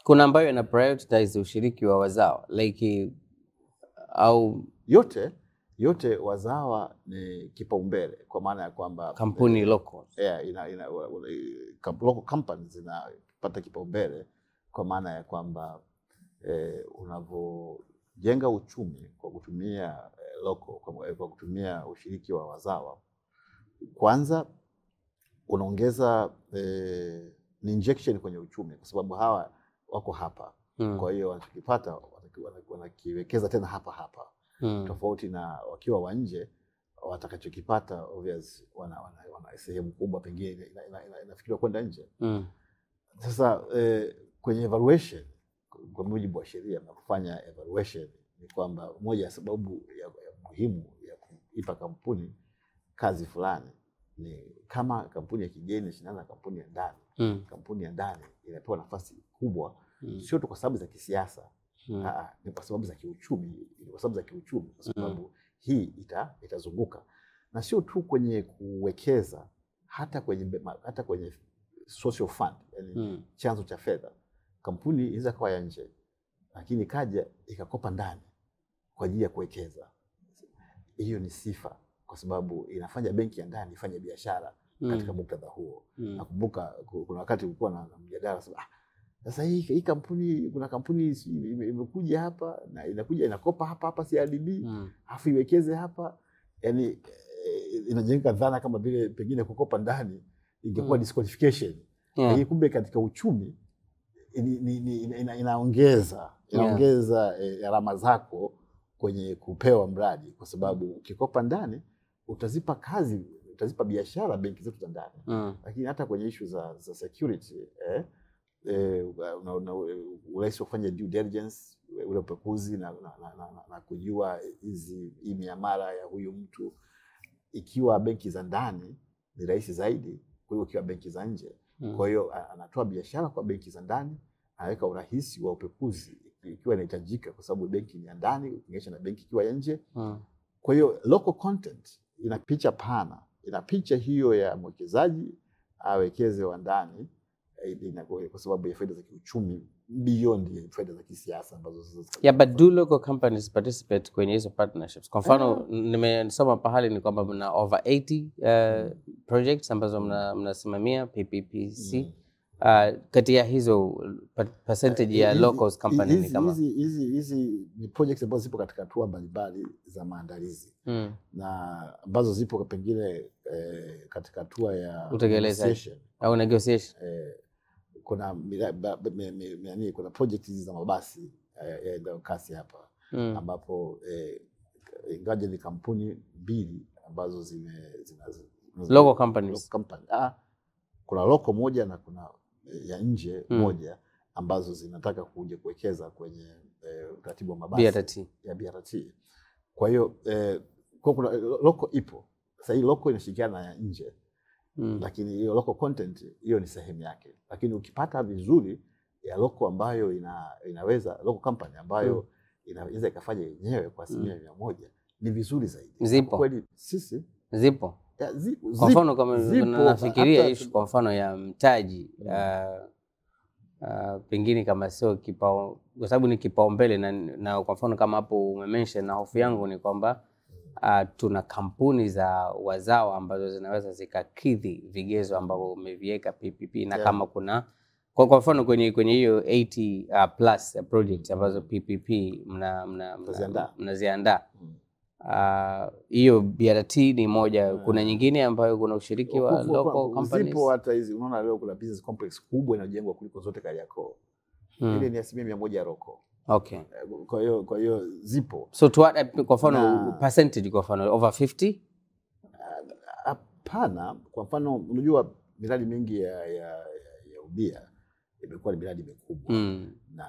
Kuna ambayo ina prioritize ushiriki wa wazawa like au yote wazawa ni kipaumbele, kwa maana ya kwamba kampuni local local companies zinapata kipaumbele, kwa maana ya kwamba unavyojenga uchumi kwa kutumia local, kwa kutumia ushiriki wa wazawa, kwanza unaongeza ni injection kwenye uchumi, kwa sababu hawa wako hapa. Kwa hiyo wanachokipata wanakiwekeza tena hapa. Tofauti na wakiwa wa nje, watakachokipata obvious wana sehemu kubwa pengine inafikiriwa kwenda nje. Sasa kwenye evaluation, kwa mujibu wa sheria na kufanya evaluation, ni kwamba moja ya sababu ya muhimu ya kuipa kampuni kazi fulani ni kama kampuni ya kigeni inashindana na kampuni ya ndani. Kampuni ya ndani inapewa nafasi kubwa, sio tu kwa sababu za kisiasa, ni kwa sababu za kiuchumi, kwa sababu hii itazunguka, na sio tu kwenye kuwekeza, hata kwenye social fund, yani chanzo cha fedha. Kampuni inaweza kuwa ya nje, lakini kaja ikakopa ndani kwa ajili ya kuwekeza. Hiyo ni sifa, kwa sababu inafanya benki ya ndani ifanye biashara katika muktadha huo. Nakumbuka kuna wakati kulikuwa na mjadala sasa hii kampuni, kuna kampuni imekuja hapa na inakuja inakopa hapa CRDB, afu iwekeze hapa, yani inajenga dhana kama vile pengine kukopa ndani ingekuwa disqualification. Hii kumbe katika uchumi inaongeza gharama zako kwenye kupewa mradi, kwa sababu ukikopa ndani utazipa biashara benki zetu za ndani. Lakini hata kwenye issue za security urahisi wa kufanya due diligence, ule upekuzi na kujua hii miamala ya huyu mtu, ikiwa benki za ndani ni rahisi zaidi kuliko ikiwa benki za nje. Kwa hiyo anatoa biashara kwa benki za ndani, anaweka urahisi wa upekuzi ikiwa inahitajika, kwa sababu benki ni ya ndani ukilinganisha na benki ikiwa ya nje. Kwa hiyo local content ina picha pana, ina picha hiyo ya mwekezaji awekeze wa ndani, kwa sababu ya faida za kiuchumi beyond faida za kisiasa ambazo Yeah, but do local companies participate kwenye hizo partnerships? Kwa mfano nimesoma pahali ni kwamba mna over 80 projects ambazo mnasimamia PPPC. Kati ya hizo percentage ya local company ni kama hizi ni projects ambazo zipo katika hatua mbalimbali za maandalizi na ambazo zipo pengine katika hatua ya utekelezaji au negotiation. Kuna kuna project hizi za mabasi yaenda kasi hapa ambapo ingaje ni kampuni mbili ambazo local companies. Kuna local moja na kuna ya nje moja ambazo zinataka kuja kuwekeza kwenye utaratibu wa mabasi ya BRT. Kwa hiyo kuna local ipo. Sasa hii local inashirikiana na ya nje. Lakini hiyo local content hiyo ni sehemu yake. Lakini ukipata vizuri ya local ambayo inaweza local company ambayo inaweza ikafanya yenyewe kwa 100% ni vizuri zaidi. Zipo. Kweli sisi zipo. Kwa mfano kama nafikiria issue kwa mfano ya mtaji pengine kama sio kipao, kwa sababu ni kipaumbele na kwa mfano kama hapo umemention, na hofu yangu ni kwamba tuna kampuni za wazao ambazo zinaweza zikakidhi vigezo ambavyo umeviweka PPP na kama kuna kwa mfano kwenye hiyo 80 plus projects ambazo PPP mnaziandaa hiyo BRT ni moja. Kuna nyingine ambayo kuna ushiriki wa local companies. Zipo hata hizi, unaona leo kuna business complex kubwa inajengwa kuliko zote Kariakoo. Ile ni 100% ya local. Okay. Kwa hiyo zipo. So to what, kwa mfano percentage kwa mfano over 50? Hapana, kwa mfano unajua miradi mingi ya ubia imekuwa ni miradi mikubwa na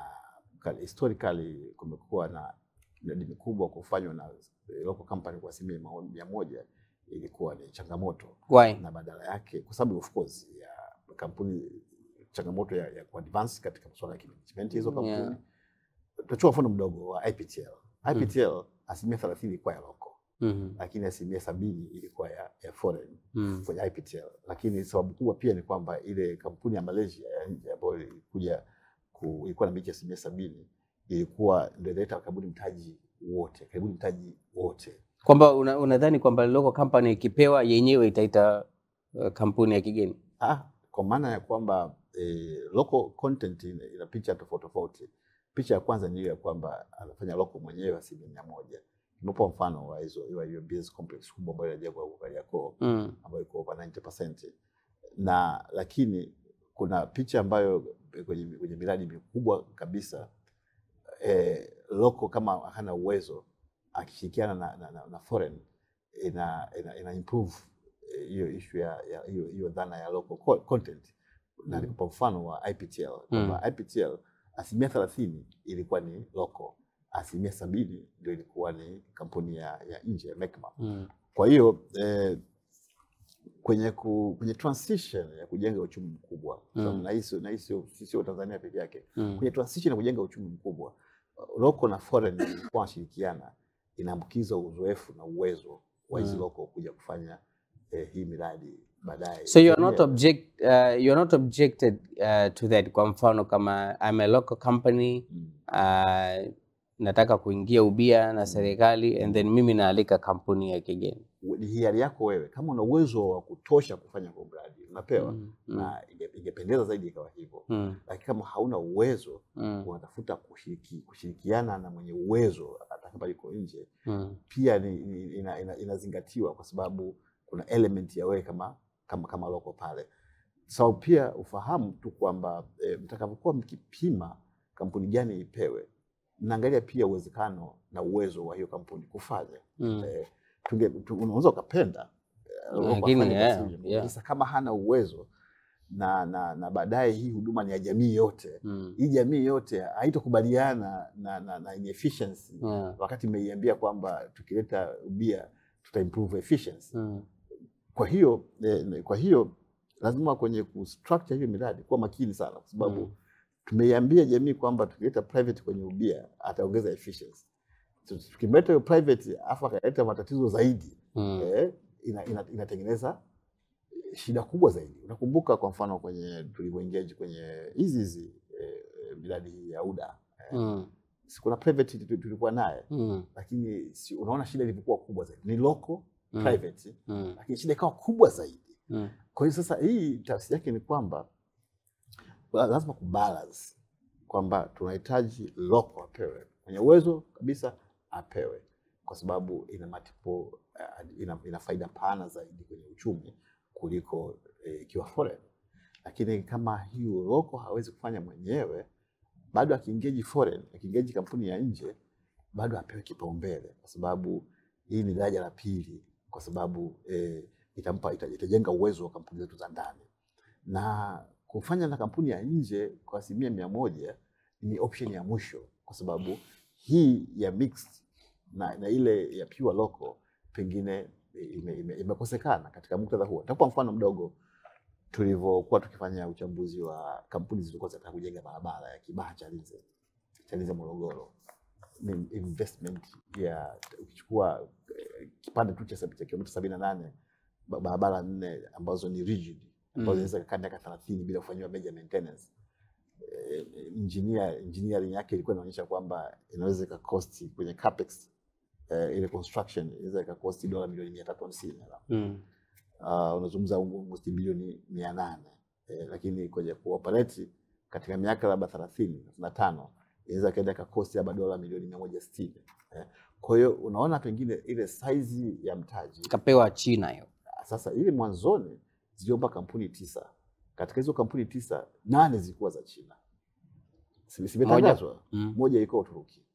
historically kumekuwa na miradi mikubwa kufanywa na local company kwa 100% ilikuwa ni changamoto. Why? Na badala yake kwa sababu of course ya kampuni changamoto ya advance katika masuala ya management hizo kampuni. Tutachukua mfano mdogo wa IPTL. IPTL 30% ilikuwa ya local. Lakini 70% ilikuwa ya foreign kwenye IPTL. Lakini sababu kubwa pia ni kwamba ile kampuni ya Malaysia ya nje ambayo ilikuja ilikuwa na miki 70% ilikuwa ndio ileta karibu mtaji wote. Kwamba unadhani kwamba local company ikipewa yenyewe itaita kampuni ya kigeni? Kwa maana ya kwamba local content ina picha tofauti. Picha ya kwanza ni ile kwamba anafanya local mwenyewe 100%. Nipo mfano wa hiyo business complex kubwa ambayo inajengwa huko Kariakoo ambayo iko over 90%. Na lakini kuna picha ambayo kwenye miradi mikubwa kabisa local kama hana uwezo akishirikiana na foreign ina improve hiyo issue ya hiyo dhana ya local content. Na kwa mfano wa IPTL kwamba IPTL 30% ilikuwa ni local, 70% ndio ilikuwa ni kampuni ya nje ya MECMA. Kwa hiyo kwenye transition ya kujenga uchumi mkubwa, sababu na hiyo sio Tanzania pekee yake, kwenye transition ya kujenga uchumi mkubwa local na foreign kwa kushirikiana inaambukiza uzoefu na uwezo wa hizo local kuja kufanya hii miradi baadaye. So you're not objected to that. Kwa mfano kama I'm a local company nataka kuingia ubia na serikali and then mimi naalika kampuni ya kigeni. Ni hiari yako wewe. Kama una uwezo wa kutosha kufanya kwa mradi unapewa na ingependeza zaidi ikawa hivyo. Lakini kama hauna uwezo unatafuta kushirikiana na mwenye uwezo atakapa yuko nje. Pia inazingatiwa kwa sababu kuna element ya wewe kama local pale. So pia ufahamu tu kwamba mtakapokuwa mkipima kampuni gani ipewe, mnaangalia pia uwezekano na uwezo wa hiyo kampuni kufanya. Unaweza ukapenda lakini kama hana uwezo na baadaye hii huduma ni ya jamii yote. Hii jamii yote haitokubaliana na inefficiency wakati mmeiambia kwamba tukileta ubia tuta improve efficiency. Kwa hiyo lazima kwenye kustructure hiyo miradi kuwa makini sana kwa sababu tumeiambia jamii kwamba tukileta private kwenye ubia ataongeza efficiency. Tukimleta hiyo private afa kaleta matatizo zaidi inatengeneza shida kubwa zaidi. Unakumbuka kwa mfano kwenye tulivyoengage kwenye hizi miradi hii ya UDA. Kuna private tulikuwa naye. Lakini unaona shida ilivyokuwa kubwa zaidi. Ni local private. Lakini shida ikawa kubwa zaidi. Kwa hiyo sasa hii tafsiri yake ni kwamba lazima kubalance kwamba tunahitaji local apewe. Mwenye uwezo kabisa apewe kwa sababu ina multiple ina faida pana zaidi kwenye uchumi kuliko ikiwa foreign. Lakini kama hiyo local hawezi kufanya mwenyewe, bado akiengage foreign, akiengage kampuni ya nje, bado apewe kipaumbele kwa sababu hii ni daraja la pili, kwa sababu itajenga uwezo wa kampuni zetu za ndani. Na kufanya na kampuni ya nje kwa 100% ni option ya mwisho, kwa sababu hii ya mixed na ile ya pure local pengine imekosekana katika muktadha huo. Nitakupa mfano mdogo. Tulivyokuwa tukifanya uchambuzi wa kampuni zilizokuwa zinataka kujenga barabara ya Kibaha Chalinze Morogoro, ni investment ya ukichukua kipande tu cha kilomita 78, barabara 4 ambazo ni rigid, ambazo zinaweza kukaa miaka 30 bila kufanywa major maintenance. Engineering yake ilikuwa inaonyesha kwamba inaweza ka cost kwenye capex ile construction inaweza ka cost dola milioni 350. Unazungumza almost bilioni 800. Lakini kwenye kuoperate katika miaka labda 30 na 5 inaweza kaenda ka cost labda dola milioni 160. Kwa hiyo unaona pengine ile size ya mtaji kapewa China hiyo. Sasa ile mwanzoni ziliomba kampuni 9. Katika hizo kampuni 9, 8 zilikuwa za China. Simetangazwa. Moja iko Uturuki.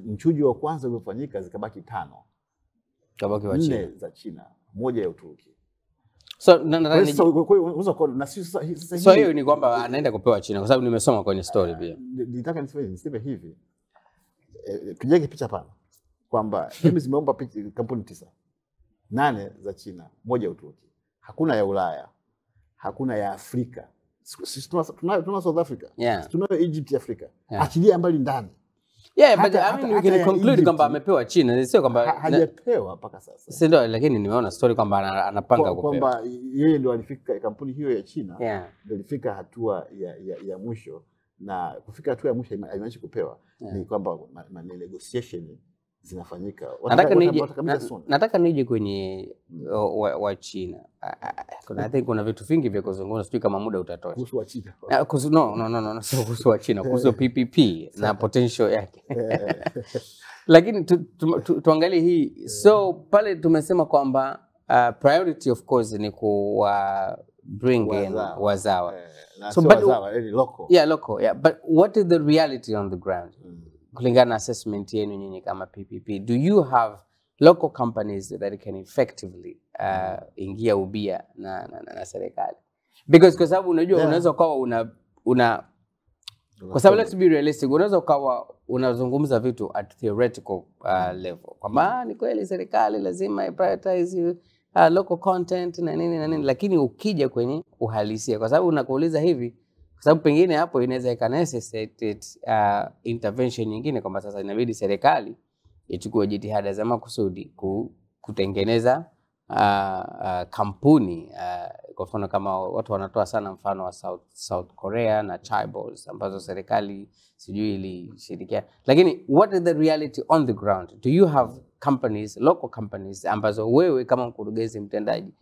Mchujo wa kwanza uliofanyika zikabaki 5. Kabaki wa China. 4 za China, moja ya Uturuki. So hiyo ni kwamba anaenda kupewa China kwa sababu nimesoma kwenye story pia. Nitaka niseme hivi. Tujenge picha pana kwamba hizi zimeomba kampuni 9. 8 za China, moja ya Uturuki. Hakuna ya Ulaya. Hakuna ya Afrika. Sisi tuna South Africa. Tuna Egypt Afrika. Achilia mbali ndani. But I mean we can conclude kwamba amepewa China, sio kwamba hajapewa mpaka sasa. Si ndio, lakini nimeona story kwamba anapanga kupewa. Kwamba yeye ndio alifika, kampuni hiyo ya China ndio ilifika hatua ya mwisho, na kufika hatua ya mwisho haimaanishi kupewa. Ni kwamba negotiation zinafanyika. Nataka nije kwenye wa China. I think kuna vitu vingi vya kuzungumza, sijui kama muda utatosha. Kuhusu wa China. No, sio kuhusu wa China, kuhusu PPP na potential yake. Lakini tuangalie hii. So pale tumesema kwamba priority of course ni bring in wazawa. So wazawa ni local. Local. But what is the reality on the ground? Kulingana na assessment yenu nyinyi kama PPP, do you have local companies that can effectively ingia ubia na serikali? Because kwa sababu unajua unaweza kuwa kwa sababu let's be realistic, unaweza kuwa unazungumza vitu at theoretical level. Kwamba ni kweli serikali lazima prioritize local content na nini, lakini ukija kwenye uhalisia, kwa sababu unakuuliza hivi, kwa sababu pengine hapo inaweza ikanecessitate intervention nyingine, kwamba sasa inabidi serikali ichukue jitihada za makusudi kutengeneza kampuni. Kwa mfano kama watu wanatoa sana mfano wa South Korea na Chaebols ambazo serikali sijui ilishirikia. Lakini what is the reality on the ground? Do you have companies, local companies ambazo wewe kama mkurugenzi mtendaji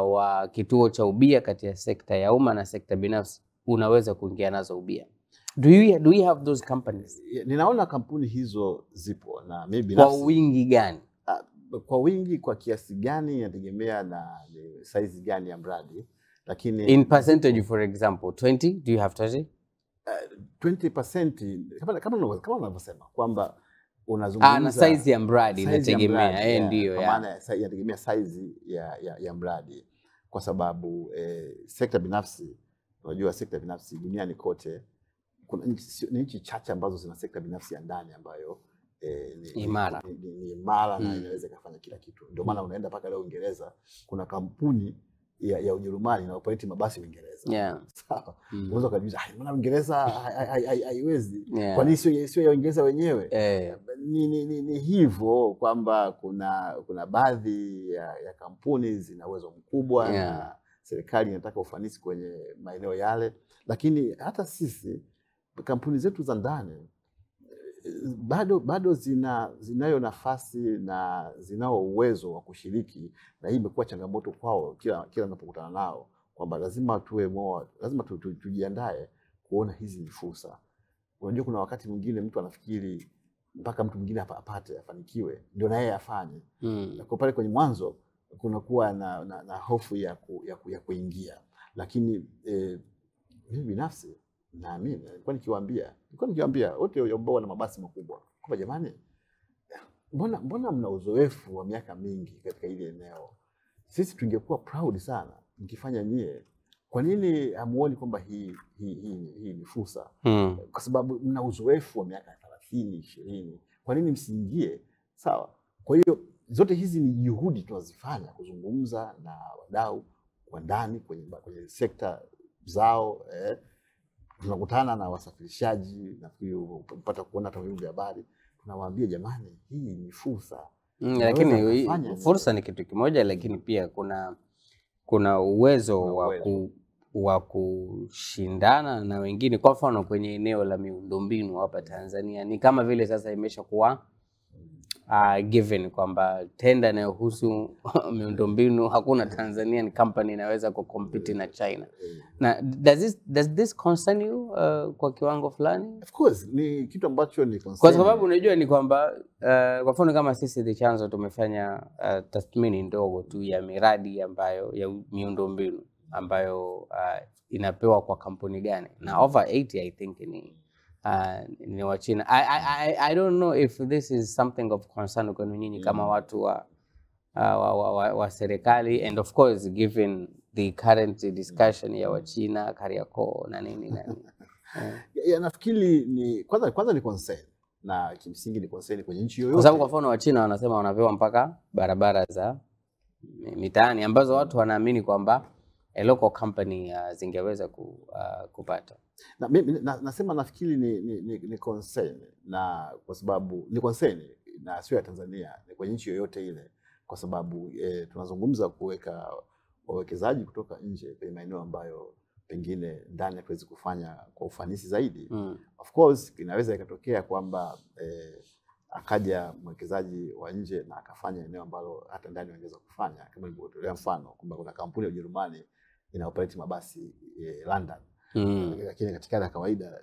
wa kituo cha ubia kati ya sekta ya umma na sekta binafsi unaweza kuingia nazo ubia? Do you have those companies? Ninaona kampuni hizo zipo, na mimi binafsi. Kwa wingi gani? Kwa wingi, kwa kiasi gani inategemea na size gani ya mradi, lakini in percentage for example 20, do you have 20? 20% kama unavyosema kwamba unazungumza na size ya mradi inategemea, ndio kwa maana inategemea size ya mradi, kwa sababu sekta binafsi, unajua sekta binafsi duniani kote kuna nchi chache ambazo zina sekta binafsi ya ndani ambayo ni imara na inaweza kufanya kila kitu. Ndio maana unaenda paka leo Uingereza, kuna kampuni ya Ujerumani na operate mabasi Uingereza. Yeah. Sawa. Unaweza kujiuliza, mbona Uingereza haiwezi? Yeah. Kwa nini sio ya Uingereza wenyewe? Eh. Ni hivyo kwamba kuna baadhi ya kampuni zina uwezo mkubwa. Yeah. Na serikali inataka ufanisi kwenye maeneo yale, lakini hata sisi kampuni zetu za ndani bado zinayo nafasi na zinao uwezo wa kushiriki, na hii imekuwa changamoto kwao kila ninapokutana nao, kwamba lazima tujiandae kuona hizi ni fursa. Unajua kuna wakati mwingine mtu anafikiri mpaka mtu mwingine afanikiwe ndio na yeye afanye. Kwa pale kwenye mwanzo kunakuwa na hofu ya kuingia, lakini mimi binafsi naamini nilikuwa nikiwaambia wote ambao wana mabasi makubwa kwamba jamani, mbona mna uzoefu wa miaka mingi katika ile eneo, sisi tungekuwa proud sana mkifanya nyie. Kwa nini hamuoni kwamba hii ni fursa? Kwa sababu mna uzoefu wa miaka 30 20, kwa nini msiingie? Sawa. Kwa hiyo zote hizi ni juhudi tunazifanya kuzungumza na wadau wa ndani kwenye sekta zao. Tunakutana na wasafirishaji, nafikiri upata kuona hata vyombo vya habari, tunawaambia jamani, hii ni fursa. Lakini fursa ni kitu kimoja, lakini pia kuna uwezo wa kushindana na wengine. Kwa mfano kwenye eneo la miundombinu hapa Tanzania ni kama vile sasa imeshakuwa given kwamba tenda inayohusu miundombinu hakuna Tanzanian company inaweza kucompete na China. Na does this concern you kwa kiwango fulani? Of course ni kitu ambacho ni concern. Kwa sababu unajua ni kwamba kwa mfano kama sisi The Chanzo tumefanya tathmini ndogo tu ya miradi ambayo ya miundombinu ambayo inapewa kwa kampuni gani, na over 80 I think ni wa China. I don't know if this is something of concern kwa nyinyi kama watu wa serikali, and of course given the current discussion ya wa China Kariakoo na nini. Nafikiri ni kwanza ni concern, na kimsingi ni concern kwenye nchi yoyote. Kwa sababu kwa mfano wa China wanasema wanapewa mpaka barabara za mitaani ambazo watu wanaamini kwamba a local company zingeweza kupata. Na mimi nasema nafikiri ni concern, na kwa sababu ni concern na sio ya Tanzania, ni kwenye nchi yoyote ile, kwa sababu tunazungumza kuweka wawekezaji kutoka nje kwenye maeneo ambayo pengine ndani hatuwezi kufanya kwa ufanisi zaidi. Of course inaweza ikatokea kwamba akaja mwekezaji wa nje na akafanya eneo ambalo hata ndani wangeweza kufanya, kama nilivyotolea mfano kwamba kuna kampuni ya Ujerumani ina operate mabasi London. Lakini katika hali ya kawaida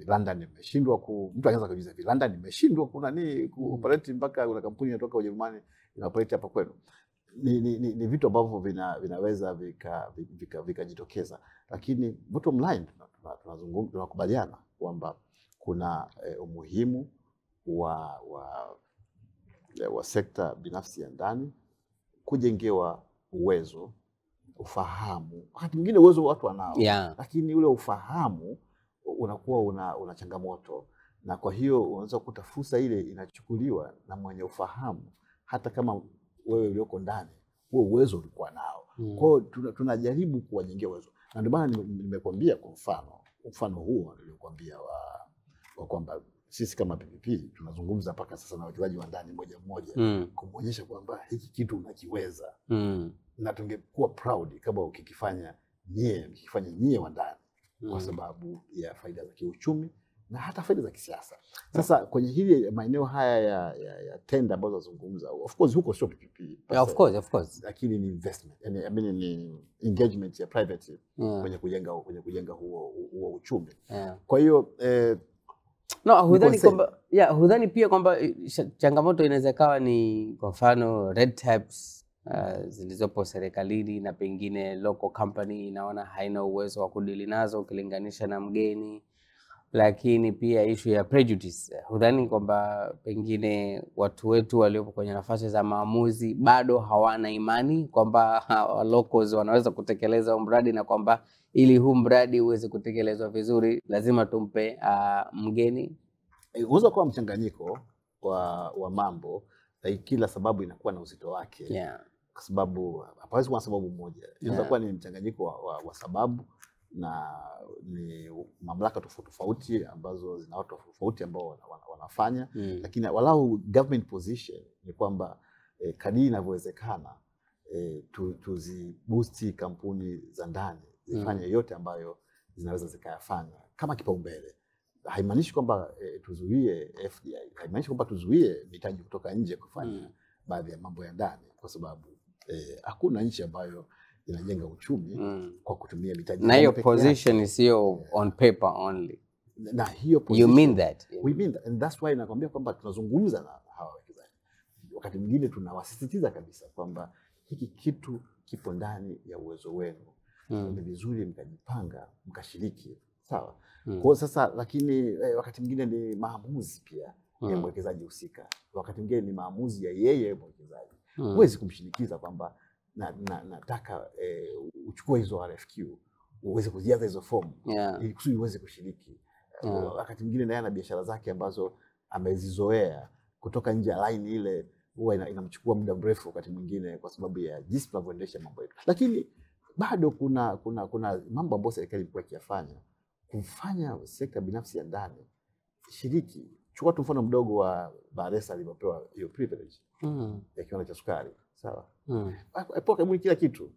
London imeshindwa mtu anaweza kujiuliza London imeshindwa kuna nini operate mpaka kuna kampuni inatoka Ujerumani ina operate hapa kwenu. Ni vitu ambavyo vinaweza vikajitokeza, lakini bottom line tunakubaliana kwamba kuna umuhimu wa sekta binafsi ya ndani kujengewa uwezo, ufahamu. Wakati mwingine uwezo watu wanao, lakini ule ufahamu unakuwa una changamoto, na kwa hiyo unaweza kukuta fursa ile inachukuliwa na mwenye ufahamu, hata kama wewe ulioko ndani huo uwezo ulikuwa nao. Kwa hiyo tunajaribu kuwajengea uwezo, na ndio maana nimekwambia kwa mfano huo niliokuambia wa kwamba sisi kama PPP tunazungumza mpaka sasa na wachezaji wa ndani mmoja kumuonyesha kwamba hiki kitu unakiweza. Na tungekuwa proud kama ukikifanya nyie wa ndani, kwa sababu ya faida za kiuchumi na hata faida za kisiasa. Sasa kwenye hili maeneo haya ya tenda ambazo nazungumza, of course huko sio PPP. Of course. Lakini ni investment. Yani ni engagement ya private kwenye kujenga huo uchumi. Kwa hiyo hudhani pia kwamba changamoto inaweza kawa ni kwa mfano red tapes zilizopo serikalini, na pengine local company inaona haina uwezo wa kudili nazo ukilinganisha na mgeni. Lakini pia issue ya prejudice, hudhani kwamba pengine watu wetu waliopo kwenye nafasi za maamuzi bado hawana imani kwamba locals wanaweza kutekeleza mradi, na kwamba ili huu mradi uweze kutekelezwa vizuri lazima tumpe mgeni? Unaweza kuwa mchanganyiko wa mambo, kila sababu inakuwa na uzito wake. kwa sababu hapawezi kuwa sababu moja. Inaweza kuwa ni mchanganyiko wa sababu na ni mamlaka tofauti ambazo zina watu tofauti ambao wanafanya, lakini walau government position ni kwamba kadiri inavyowezekana tuziboosti kampuni za ndani zifanye yote ambayo zinaweza zikayafanya kama kipaumbele. Haimaanishi kwamba tuzuie FDI, haimaanishi kwamba tuzuie mitaji kutoka nje kufanya baadhi ya mambo ya ndani, kwa sababu hakuna nchi ambayo inajenga uchumi kwa kutumia mitaji. Na hiyo position sio on paper only. Na hiyo position, you mean that? We mean that, and that's why nakwambia kwamba tunazungumza na hawa wawekezaji. Wakati mwingine tunawasisitiza kabisa kwamba hiki kitu kipo ndani ya uwezo wenu. Ni vizuri mkajipanga, mkashiriki, sawa? Kwa sasa, lakini wakati mwingine ni maamuzi pia ya mwekezaji husika. Wakati mwingine ni maamuzi ya yeye mwekezaji. Huwezi kumshinikiza kwamba nataka uchukue hizo RFQ, uweze kujaza hizo fomu ili kusudi uweze kushiriki. Wakati mwingine naye ana biashara zake ambazo amezizoea kutoka nje ya line ile, huwa inamchukua muda mrefu wakati mwingine kwa sababu ya jinsi tunavyoendesha mambo yetu. Lakini bado kuna mambo ambayo serikali ilikuwa ikiyafanya kufanya sekta binafsi ya ndani shiriki. Chukua tu mfano mdogo wa Baresa alipopewa hiyo privilege ya kiwanda cha sukari, sawa? Hapo karibu kila kitu,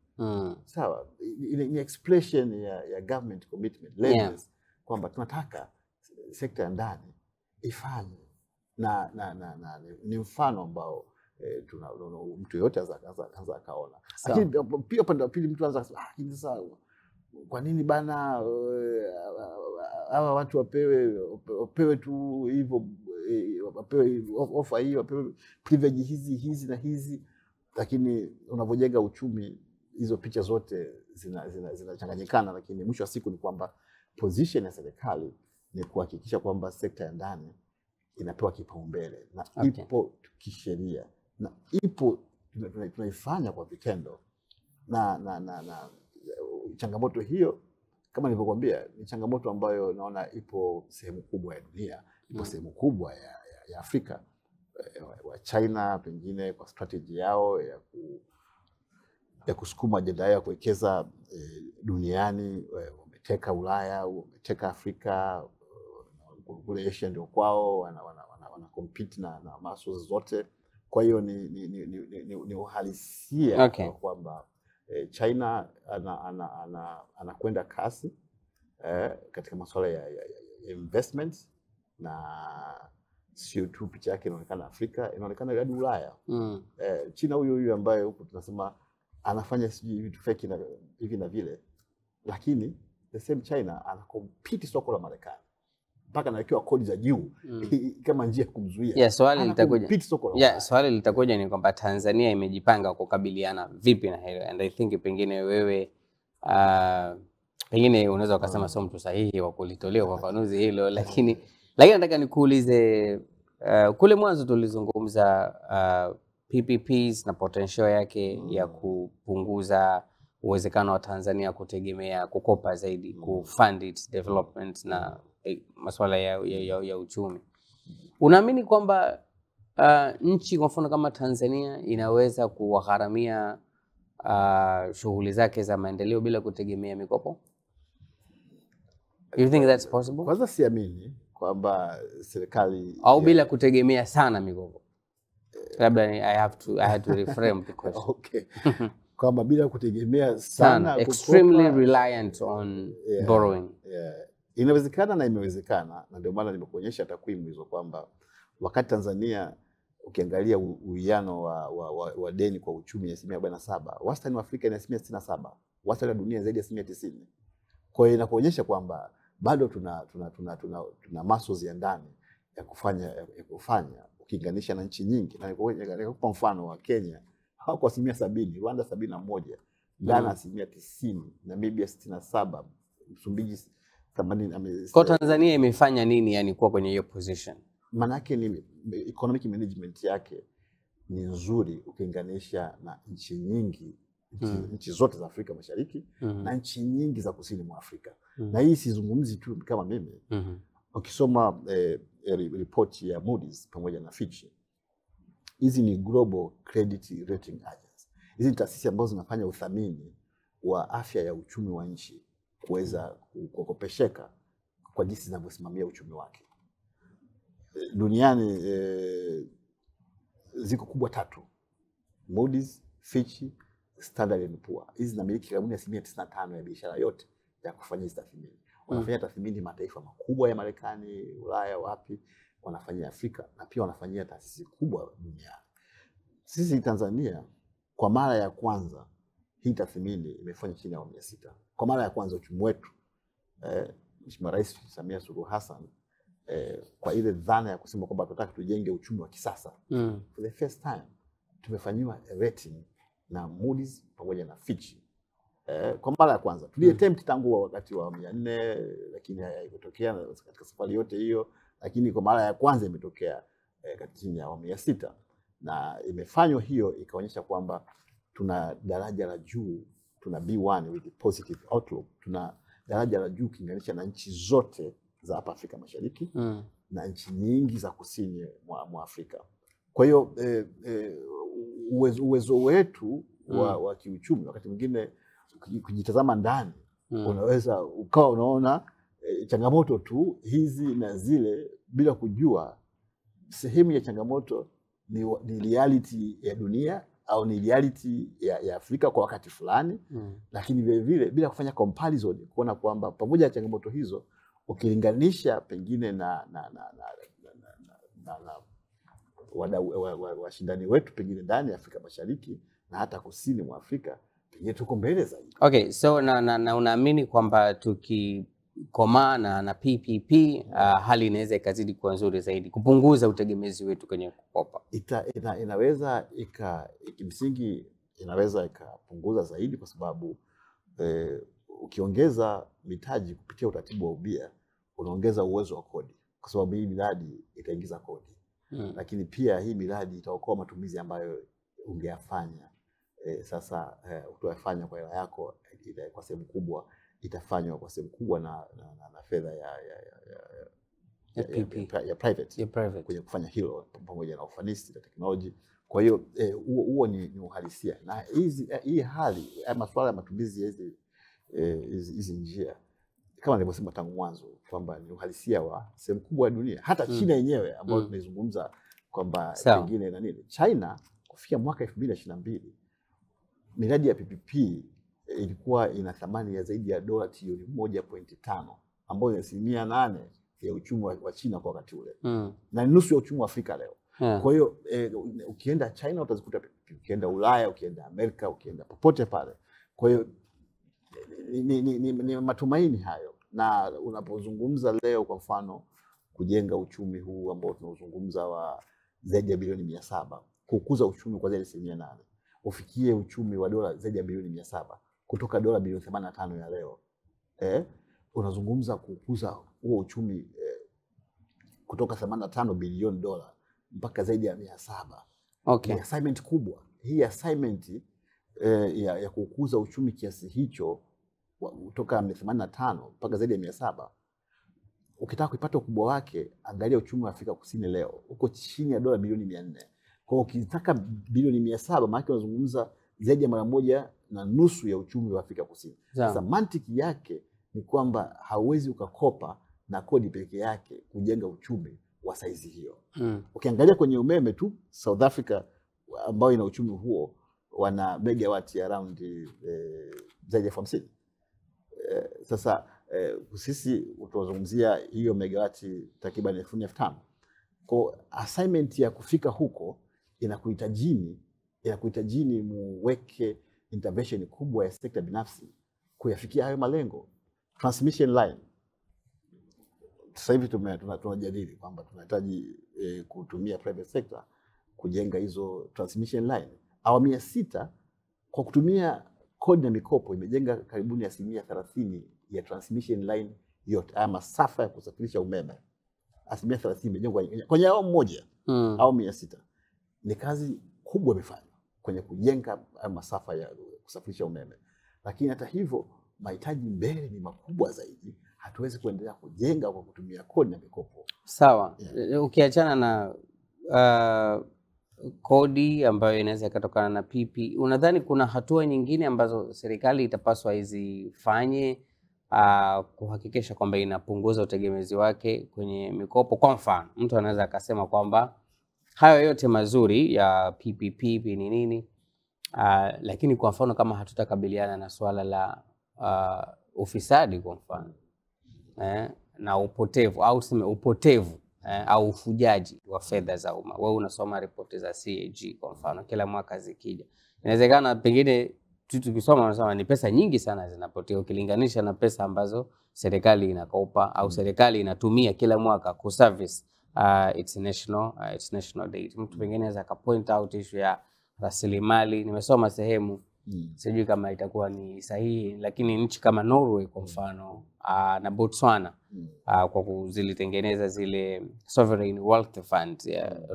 sawa? Ni expression ya government commitment levels kwamba tunataka sekta ya ndani ifanye na ni mfano ambao mtu yote anaweza akaona. Lakini pia upande wa pili mtu anaweza kusema sasa kwa nini bana hawa watu wapewe tu hivyo, wapewe offer hiyo, wapewe privilege hizi na hizi. Lakini unavyojenga uchumi hizo picha zote zinachanganyikana. Lakini mwisho wa siku ni kwamba position ya serikali ni kuhakikisha kwamba sekta ya ndani inapewa kipaumbele na ipo kisheria na ipo tunaifanya kwa vitendo. Na changamoto hiyo kama nilivyokuambia ni changamoto ambayo naona ipo sehemu kubwa ya dunia, ipo sehemu kubwa ya Afrika. Wa China pengine kwa strategy yao ya kusukuma ajenda yao ya kuwekeza duniani, wameteka Ulaya, wameteka Afrika, kule Asia ndio kwao, wana compete na maso zote. Kwa hiyo ni uhalisia kwamba China anakwenda kasi katika masuala ya investments, na sio tu picha yake inaonekana Afrika, inaonekana hadi Ulaya. China huyu ambaye huko tunasema anafanya sijui vitu fake na hivi na vile, lakini the same China anakompiti soko la Marekani mpaka anawekewa kodi za juu kama njia ya kumzuia. Swali litakuja ni kwamba Tanzania imejipanga kukabiliana vipi na hilo, and I think pengine wewe pengine unaweza ukasema sio mtu sahihi wa kulitolea ufafanuzi hilo, lakini nataka nikuulize, kule mwanzo tulizungumza PPPs na potential yake ya kupunguza uwezekano wa Tanzania kutegemea kukopa zaidi, kufund its development na masuala ya uchumi. Unaamini kwamba nchi kwa mfano kama Tanzania inaweza kuwagharamia shughuli zake za maendeleo bila kutegemea mikopo? You think that's possible? Kwanza siamini kwamba serikali au bila kutegemea sana mikopo. Labda I had to reframe the question. Okay. Kwamba bila kutegemea sana extremely reliant on borrowing. Inawezekana na imewezekana, na ndio maana nimekuonyesha takwimu hizo kwamba wakati Tanzania ukiangalia uwiano wa deni kwa uchumi ni 47%, wastani wa Afrika ni 67%, wastani wa dunia zaidi ya 90%. Kwa hiyo inakuonyesha kwamba bado tuna muscles ya ndani ya kufanya ukilinganisha na nchi nyingi. Na kwa mfano wa Kenya hawako 70%, Rwanda 71%, Ghana 90%, Namibia 67%, Msumbiji 80%. Kwa Tanzania imefanya nini yani kuwa kwenye hiyo position? Manake ni economic management yake ni nzuri ukilinganisha na nchi nyingi, nchi zote za Afrika Mashariki na nchi nyingi za kusini mwa Afrika. Na hii sizungumzi tu kama mimi. Ukisoma report ya Moody's pamoja na Fitch, hizi ni global credit rating agencies. Hizi ni taasisi ambazo zinafanya uthamini wa afya ya uchumi wa nchi kuweza kukopesheka kwa jinsi zinavyosimamia uchumi wake. Duniani ziko kubwa 3: Moody's, Fitch, Standard & Poor's. Hizi zinamiliki karibu 95% ya biashara yote ya kufanya hizi tathmini. Wanafanya tathmini mataifa makubwa ya Marekani, Ulaya, wapi, wanafanyia Afrika na pia wanafanyia taasisi kubwa duniani. Sisi Tanzania kwa mara ya kwanza hii tathmini imefanywa chini ya awamu ya 6. Kwa mara ya kwanza uchumi wetu Mheshimiwa Rais Samia Suluhu Hassan kwa ile dhana ya kusema kwamba tunataka tujenge uchumi wa kisasa. For the first time tumefanyiwa rating na Moody's pamoja na Fitch. Kwa mara ya kwanza tuliattempt tangu wakati wa awamu ya 4 lakini haikutokea katika safari yote hiyo, lakini kwa mara ya kwanza imetokea chini ya awamu ya 6 na imefanywa hiyo ikaonyesha kwamba tuna daraja la juu, tuna B1 with positive outlook, tuna daraja la juu kilinganisha na nchi zote za hapa Afrika Mashariki na nchi nyingi za kusini mwa Afrika. Kwa hiyo uwezo wetu wa kiuchumi wakati mwingine kujitazama ndani unaweza ukawa unaona changamoto tu hizi na zile bila kujua sehemu ya changamoto ni reality ya dunia au ni reality ya Afrika kwa wakati fulani. Lakini vile vile bila kufanya comparison kuona kwamba pamoja na changamoto hizo ukilinganisha pengine na washindani wetu pengine ndani ya Afrika Mashariki na hata kusini mwa Afrika pengine tuko mbele zaidi. Okay, so na unaamini kwamba tukikomaa na PPP hali inaweza ikazidi kuwa nzuri zaidi kupunguza utegemezi wetu kwenye kukopa? Inaweza kimsingi inaweza ikapunguza zaidi kwa sababu ukiongeza mitaji kupitia utaratibu wa ubia unaongeza uwezo wa kodi kwa sababu hii miradi itaingiza kodi. Lakini pia hii miradi itaokoa matumizi ambayo ungeyafanya sasa utayafanya kwa hela yako kwa sehemu kubwa itafanywa kwa sehemu kubwa na fedha ya private kwenye kufanya hilo pamoja na ufanisi na teknolojia. Kwa hiyo huo ni uhalisia na hii hali masuala ya matumizi hizi njia kama nilivyosema tangu mwanzo kwamba ni uhalisia wa sehemu kubwa ya dunia, hata China yenyewe ambayo tunaizungumza kwamba pengine na nini. China kufikia mwaka 2022 miradi ya PPP ilikuwa ina thamani ya zaidi ya dola trilioni 1.5 ambayo ni 8% ya uchumi wa China kwa wakati ule na nusu ya uchumi wa Afrika leo. Kwa hiyo ukienda China utazikuta PPP, ukienda Ulaya, ukienda Amerika, ukienda popote pale. Kwa hiyo ni matumaini hayo, na unapozungumza leo kwa mfano kujenga uchumi huu ambao tunaozungumza wa zaidi ya bilioni 700, kukuza uchumi kwa zaidi ya 8%, ufikie uchumi wa dola zaidi ya bilioni 700 kutoka dola bilioni 85 ya leo. Unazungumza kukuza huo uchumi kutoka 85 bilioni dola mpaka zaidi ya 700. Okay. Ni assignment kubwa. Hii assignment ya kukuza uchumi kiasi hicho kutoka 85 mpaka zaidi ya 700. Ukitaka kuipata ukubwa wake, angalia uchumi wa Afrika Kusini leo. Uko chini ya dola bilioni 400. Kwa ukitaka bilioni 700 maana unazungumza zaidi ya 1.5 ya uchumi wa Afrika Kusini. Sasa mantiki yake ni kwamba hauwezi ukakopa na kodi peke yake kujenga uchumi wa saizi hiyo. Ukiangalia kwenye umeme tu, South Africa ambao ina uchumi huo wana megawati around zaidi ya 50. Sasa sisi utazungumzia hiyo megawati takriban 1500. Kwa assignment ya kufika huko inakuhitajini muweke intervention kubwa ya sekta binafsi kuyafikia hayo malengo. Transmission line. Sasa hivi tunajadili kwamba tunahitaji kutumia private sector kujenga hizo transmission line. Awamu ya 6 kwa kutumia kodi na mikopo imejenga karibuni 30% ya transmission line yote, masafa ya kusafirisha umeme. 30% imejengwa kwenye awamu moja. Awamu ya 6 ni kazi kubwa imefanywa kwenye kujenga masafa ya kusafirisha umeme. Lakini hata hivyo mahitaji mbele ni makubwa zaidi. Hatuwezi kuendelea kujenga kwa kutumia kodi na mikopo. Sawa. Ukiachana na kodi ambayo inaweza ikatokana na PP. Unadhani kuna hatua nyingine ambazo serikali itapaswa izifanye kuhakikisha kwamba inapunguza utegemezi wake kwenye mikopo? Kwa mfano, mtu anaweza akasema kwamba hayo yote mazuri ya PPP ni nini, lakini kwa mfano kama hatutakabiliana na swala la ufisadi kwa mfano na upotevu au upotevu au ufujaji wa fedha za umma. Wewe unasoma ripoti za CAG kwa mfano kila mwaka zikija, inawezekana pengine tukisoma unasema ni pesa nyingi sana zinapotea ukilinganisha na pesa ambazo serikali inakopa au serikali inatumia kila mwaka ku service its national debt. Mtu pengine anaweza ka point out issue ya rasilimali. Nimesoma sehemu sijui kama itakuwa ni sahihi, lakini nchi kama Norway kwa mfano na Botswana kwa kuzilitengeneza zile sovereign wealth fund,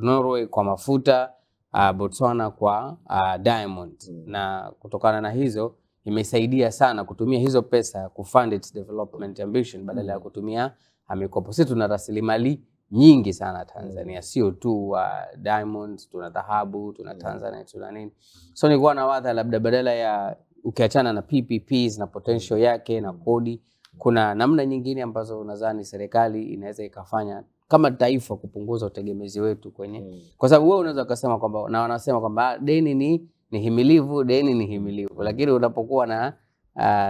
Norway kwa mafuta, Botswana kwa diamond, na kutokana na hizo imesaidia sana kutumia hizo pesa kufund its development ambition badala ya kutumia mikopo. Sisi tuna rasilimali nyingi sana Tanzania, sio tu diamonds, tuna dhahabu, tuna Tanzania, tuna nini. So nilikuwa na waza labda badala ya ukiachana na PPPs na potential yake na kodi, kuna namna nyingine ambazo unadhani serikali inaweza ikafanya kama taifa kupunguza utegemezi wetu kwenye kwa sababu wewe unaweza kusema kwamba na wanasema kwamba deni ni himilivu, deni ni himilivu, lakini unapokuwa na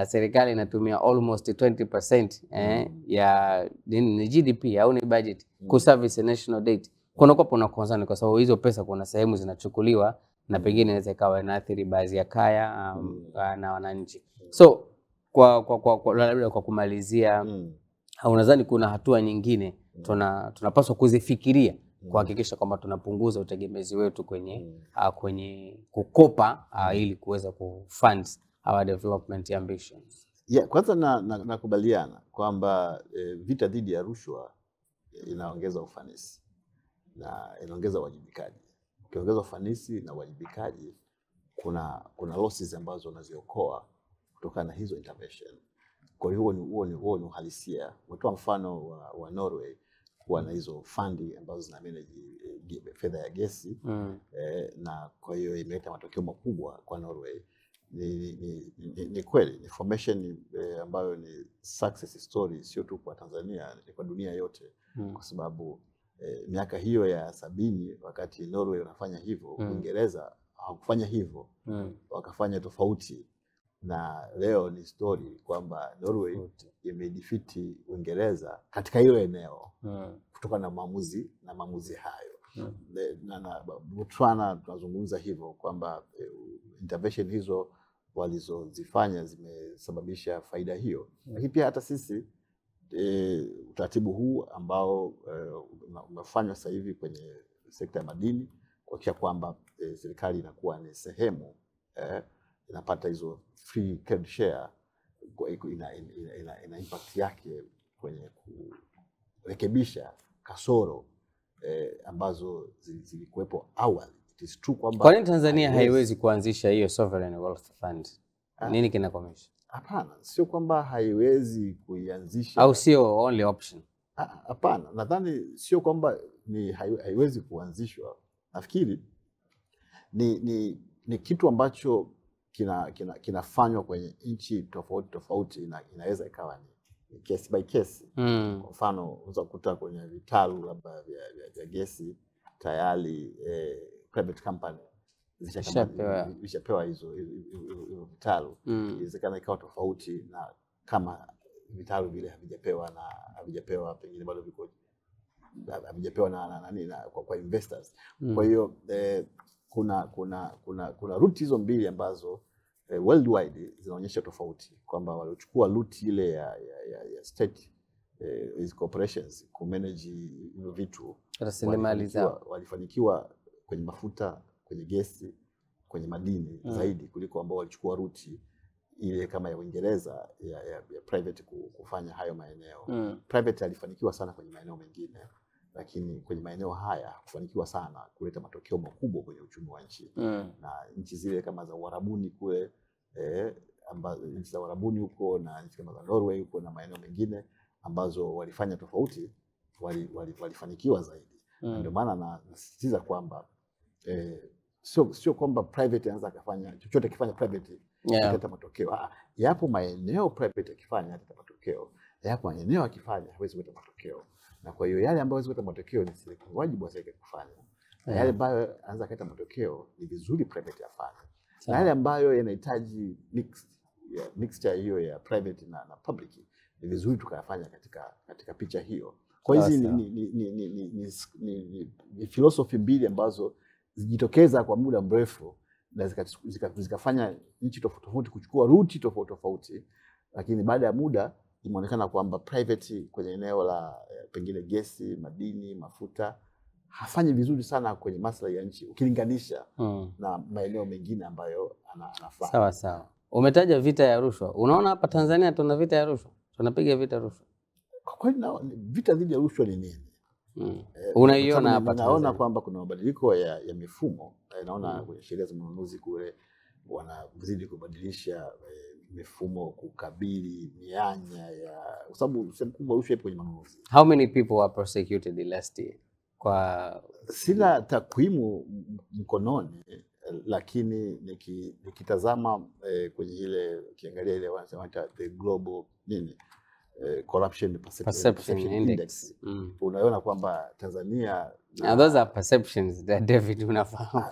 serikali inatumia almost 20% ya ni GDP au ni budget ku service national debt, kuna kwa concern kwa sababu hizo pesa kuna sehemu zinachukuliwa na pengine inaweza ikawa inaathiri baadhi ya kaya na wananchi. So kwa kumalizia, unadhani kuna hatua nyingine tunapaswa kuzifikiria kuhakikisha kwamba tunapunguza utegemezi wetu kwenye kukopa ili kuweza kufund our development ambitions? Kwanza nakubaliana kwamba vita dhidi ya rushwa inaongeza ufanisi na inaongeza uwajibikaji. Ukiongeza ufanisi na uwajibikaji, kuna losses ambazo unaziokoa kutokana na hizo intervention. Kwa hiyo huo ni uhalisia. Umetoa mfano wa Norway kuwa na hizo fundi ambazo zina manage fedha ya gesi na kwa hiyo imeleta matokeo makubwa kwa Norway. Ni kweli ni formation ambayo ni success story, sio tu kwa Tanzania, ni kwa dunia yote. Kwa sababu miaka hiyo ya 70 wakati Norway wanafanya hivyo, Uingereza hawakufanya hivyo, wakafanya tofauti. Na leo ni story kwamba Norway imedefeat Uingereza katika hilo eneo kutokana na maamuzi hayo. Na Botswana tunazungumza hivyo kwamba intervention hizo walizozifanya zimesababisha faida hiyo. Lakini pia hata sisi utaratibu huu ambao umefanywa sasa hivi kwenye sekta ya madini kuhakikisha kwamba serikali inakuwa ni sehemu inapata hizo free credit share, ina impact yake kwenye kurekebisha kasoro ambazo zilikuwepo awali. It is true kwamba kwa nini Tanzania haiwezi kuanzisha hiyo sovereign wealth fund? Nini kinakomesha? Hapana, sio kwamba haiwezi kuianzisha au sio only option. Hapana, nadhani sio kwamba ni haiwezi kuanzishwa. Nafikiri ni kitu ambacho kinafanywa kwenye nchi tofauti na inaweza ikawa ni case by case. Kwa mfano unaweza kukuta kwenye vitalu labda vya gesi tayari private company zishapewa hizo vitalu. Inawezekana ikawa tofauti na kama vitalu vile havijapewa pengine bado viko havijapewa na kwa investors. Kwa hiyo kuna route hizo mbili ambazo worldwide zinaonyesha tofauti kwamba waliochukua route ile ya state is corporations ku manage hivyo vitu rasilimali zao walifanikiwa kwenye mafuta, kwenye gesi, kwenye madini zaidi kuliko ambao walichukua route ile kama ya Uingereza ya private kufanya hayo maeneo. Private alifanikiwa sana kwenye maeneo mengine, lakini kwenye maeneo haya kufanikiwa sana kuleta matokeo makubwa kwenye uchumi wa nchi. Na nchi zile kama za Uarabuni kule ambazo nchi za Uarabuni huko na nchi kama za Norway huko na maeneo mengine ambazo walifanya tofauti walifanikiwa zaidi. Ndio maana nasisitiza kwamba sio kwamba private anaweza kufanya chochote, kifanya private italeta matokeo. Yapo maeneo private akifanya italeta matokeo, yapo maeneo akifanya hawezi kuleta matokeo, na kwa hiyo yale ambayo hawezi kuleta matokeo ni wajibu wa serikali kufanya. Yale ambayo anaweza kuleta matokeo ni vizuri private afanye, na yale ambayo yanahitaji mixture hiyo ya private na public ni vizuri tukayafanya katika picha hiyo. Kwa hizi ni philosophy mbili ambazo zijitokeza kwa muda mrefu na zikafanya nchi tofauti tofauti kuchukua ruti tofauti tofauti, lakini baada ya muda imeonekana kwamba private kwenye eneo la pengine gesi, madini, mafuta hafanyi vizuri sana kwenye maslahi ya nchi ukilinganisha na maeneo mengine ambayo anafanya. Sawa. Umetaja vita ya rushwa. Unaona hapa Tanzania tuna vita ya rushwa. Tunapiga vita rushwa. Kwa kweli vita dhidi ya rushwa ni nini? Unaiona hapa Tanzania? Naona kwamba kuna mabadiliko ya mifumo. Naona kwenye sheria za manunuzi kule wanazidi kubadilisha mifumo kukabili mianya ya, kwa sababu sehemu kubwa rushwa ipo kwenye manunuzi. How many people were prosecuted last year? Kwa sina takwimu mkononi, lakini nikitazama kwenye ile ukiangalia ile wanasema the global corruption perception index. Unaona kwamba Tanzania those are perceptions that David unafahamu.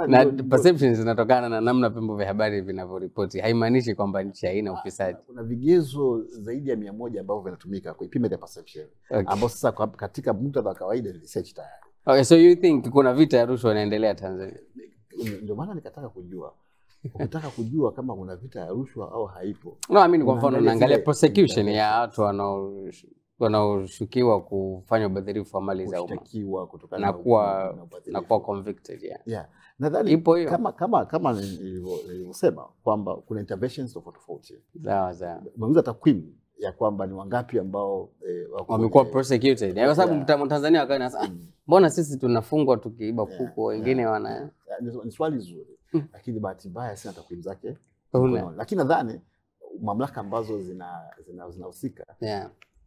Na perceptions zinatokana na namna vyombo vya habari vinavyoripoti. Haimaanishi kwamba nchi haina ufisadi. Kuna vigezo zaidi ya 100 ambavyo vinatumika kuipima ile perception. Ambao sasa katika muktadha wa kawaida ni research tayari. Okay, so you think kuna vita ya rushwa inaendelea Tanzania? Ndio maana nikataka kujua. Ukitaka kujua kama kuna vita ya rushwa au haipo. No, I mean kwa mfano naangalia prosecution ya watu wanaoshukiwa kufanya ubadhirifu wa mali za umma na kuwa convicted. Nadhani kama nilivyosema kwamba kuna interventions tofauti. Sawa. Mwanzo takwimu ya kwamba ni wangapi ambao wamekuwa prosecuted. Kwa sababu Tanzania wakaanza mbona sisi tunafungwa tukiiba kuku, wengine wana ni swali zuri. Lakini bahati mbaya sina takwimu zake. Lakini nadhani mamlaka ambazo zinahusika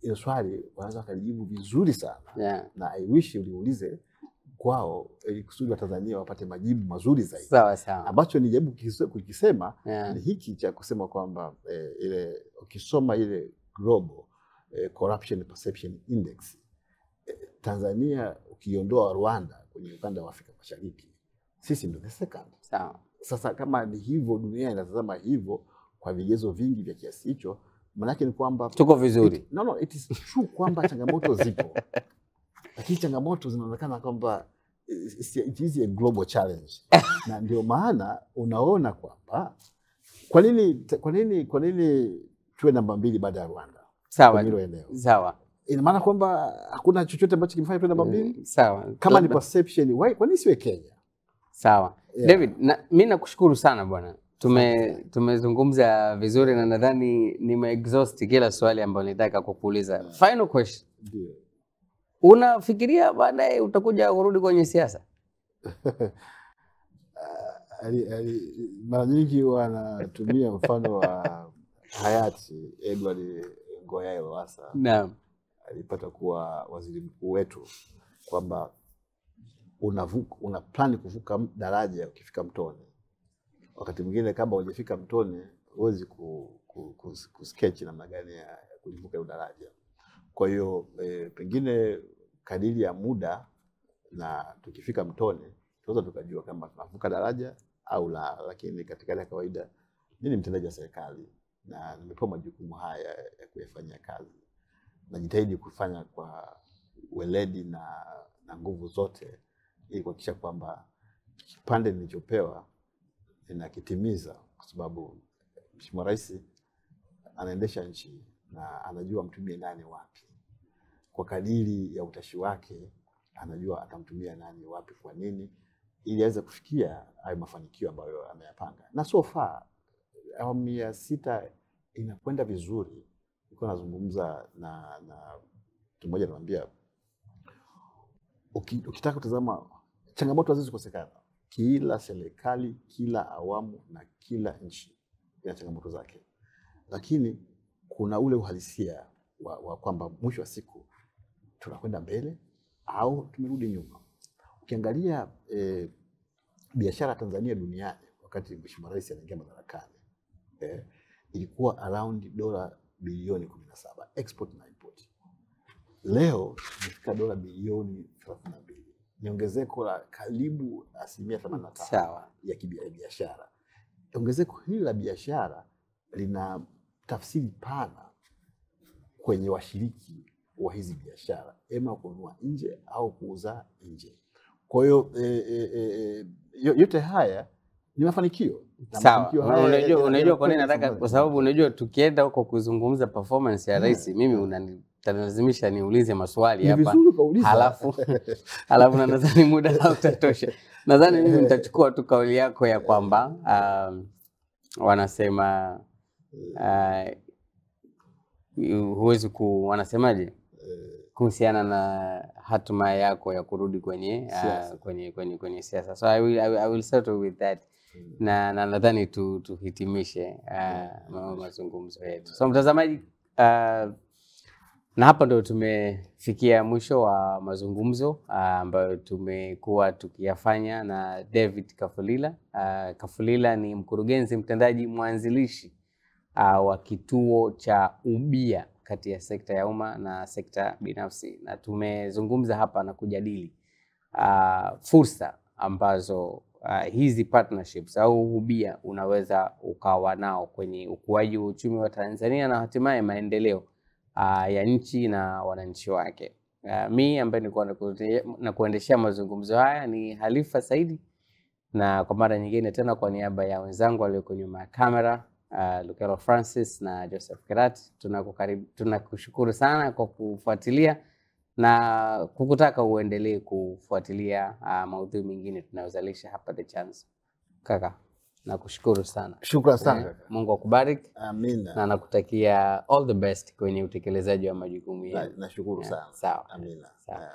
hiyo swali wanaweza kujibu vizuri sana. Na I wish uliulize kwao ili kusudi wa Tanzania wapate majibu mazuri zaidi. Sawa. Ambacho nijaribu kukisema ni hiki cha kusema kwamba ile ukisoma ile global corruption perception index, Tanzania ukiondoa Rwanda kwenye ukanda wa Afrika Mashariki, sisi ndio the second. Sawa. Sasa kama ni hivyo, dunia inatazama hivyo kwa vigezo vingi vya kiasi hicho, maana yake ni kwamba tuko vizuri. It is true kwamba changamoto zipo. Lakini changamoto zinaonekana kwamba it is a global challenge. Na ndio maana unaona kwamba kwa nini tuwe namba 2 baada ya Rwanda? Sawa. Ina maana kwamba hakuna chochote ambacho kimefanya tuwe namba 2? Sawa. Kama ni perception, kwa nini siwe Kenya? Sawa. David, mimi nakushukuru sana bwana. Tumezungumza vizuri na nadhani nimeexhaust kila swali ambalo nilitaka kukuuliza. Final question. Ndio. Unafikiria baadaye utakuja kurudi kwenye siasa? Mara nyingi wanatumia mfano wa hayati Edward Ngoyai Lowassa. Naam. Alipata kuwa waziri mkuu wetu kwamba una plan kuvuka daraja ukifika mtoni. Wakati mwingine kama hujafika mtoni huwezi kusketch namna gani ya kuvuka ile daraja. Kwa hiyo pengine kadiri ya muda na tukifika mtoni tunaweza tukajua kama tunavuka daraja au la, lakini katika ile kawaida mimi ni mtendaji wa serikali na nimepewa majukumu haya ya kuyafanyia kazi. Najitahidi kufanya kwa weledi na nguvu zote ili kuhakikisha kwamba kipande nilichopewa ninakitimiza, kwa sababu Mheshimiwa Rais anaendesha nchi na anajua mtumie nani wapi. Kwa kadiri ya utashi wake anajua atamtumia nani wapi kwa nini ili aweze kufikia hayo mafanikio ambayo ameyapanga. Na so far awamu ya 6 inakwenda vizuri. Niko nazungumza na mtu mmoja anamwambia ukitaka kutazama changamoto haziwezi kukosekana. Kila serikali, kila awamu na kila nchi ina changamoto zake. Lakini kuna ule uhalisia wa kwamba mwisho wa siku tunakwenda mbele au tumerudi nyuma. Ukiangalia biashara Tanzania duniani wakati Mheshimiwa Rais anaingia madarakani ilikuwa around dola bilioni 17 export na import. Leo imefika dola bilioni 32. Ni ongezeko la karibu 85% ya kibiashara. Ongezeko hili la biashara lina tafsiri pana kwenye washiriki wa hizi biashara, ema kununua nje au kuuza nje. Kwa hiyo yote haya ni mafanikio. Sawa. Unajua kwa nini nataka, kwa sababu unajua tukienda huko kuzungumza performance ya rais, mimi unanilazimisha niulize maswali hapa. Halafu na nadhani muda hautatosha. Nadhani mimi nitachukua tu kauli yako ya kwamba wanasema huwezi wanasemaje? Kuhusiana na hatima yako ya kurudi kwenye kwenye siasa. So I will settle with that. Na nadhani tuhitimishe mazungumzo yetu. So mtazamaji, na hapa ndo tumefikia mwisho wa mazungumzo ambayo tumekuwa tukiyafanya na David Kafulila. Kafulila ni mkurugenzi mtendaji mwanzilishi wa kituo cha ubia kati ya sekta ya umma na sekta binafsi, na tumezungumza hapa na kujadili fursa ambazo hizi partnerships au ubia unaweza ukawa nao kwenye ukuaji wa uchumi wa Tanzania na hatimaye maendeleo ya nchi na wananchi wake. Mimi ambaye nilikuwa na kuendeshea mazungumzo haya ni Halifa Saidi, na kwa mara nyingine tena kwa niaba ya wenzangu walioko nyuma ya kamera Lukero Francis na Joseph Kirat, tunakushukuru sana kwa kufuatilia na kukutaka uendelee kufuatilia maudhui mengine tunayozalisha hapa The Chance. Kaka, nakushukuru sana. Shukrani sana. Mungu akubariki. Amina. Na nakutakia all the best kwenye utekelezaji wa majukumu yako. Nashukuru sana. Sawa. Amina. Sawa.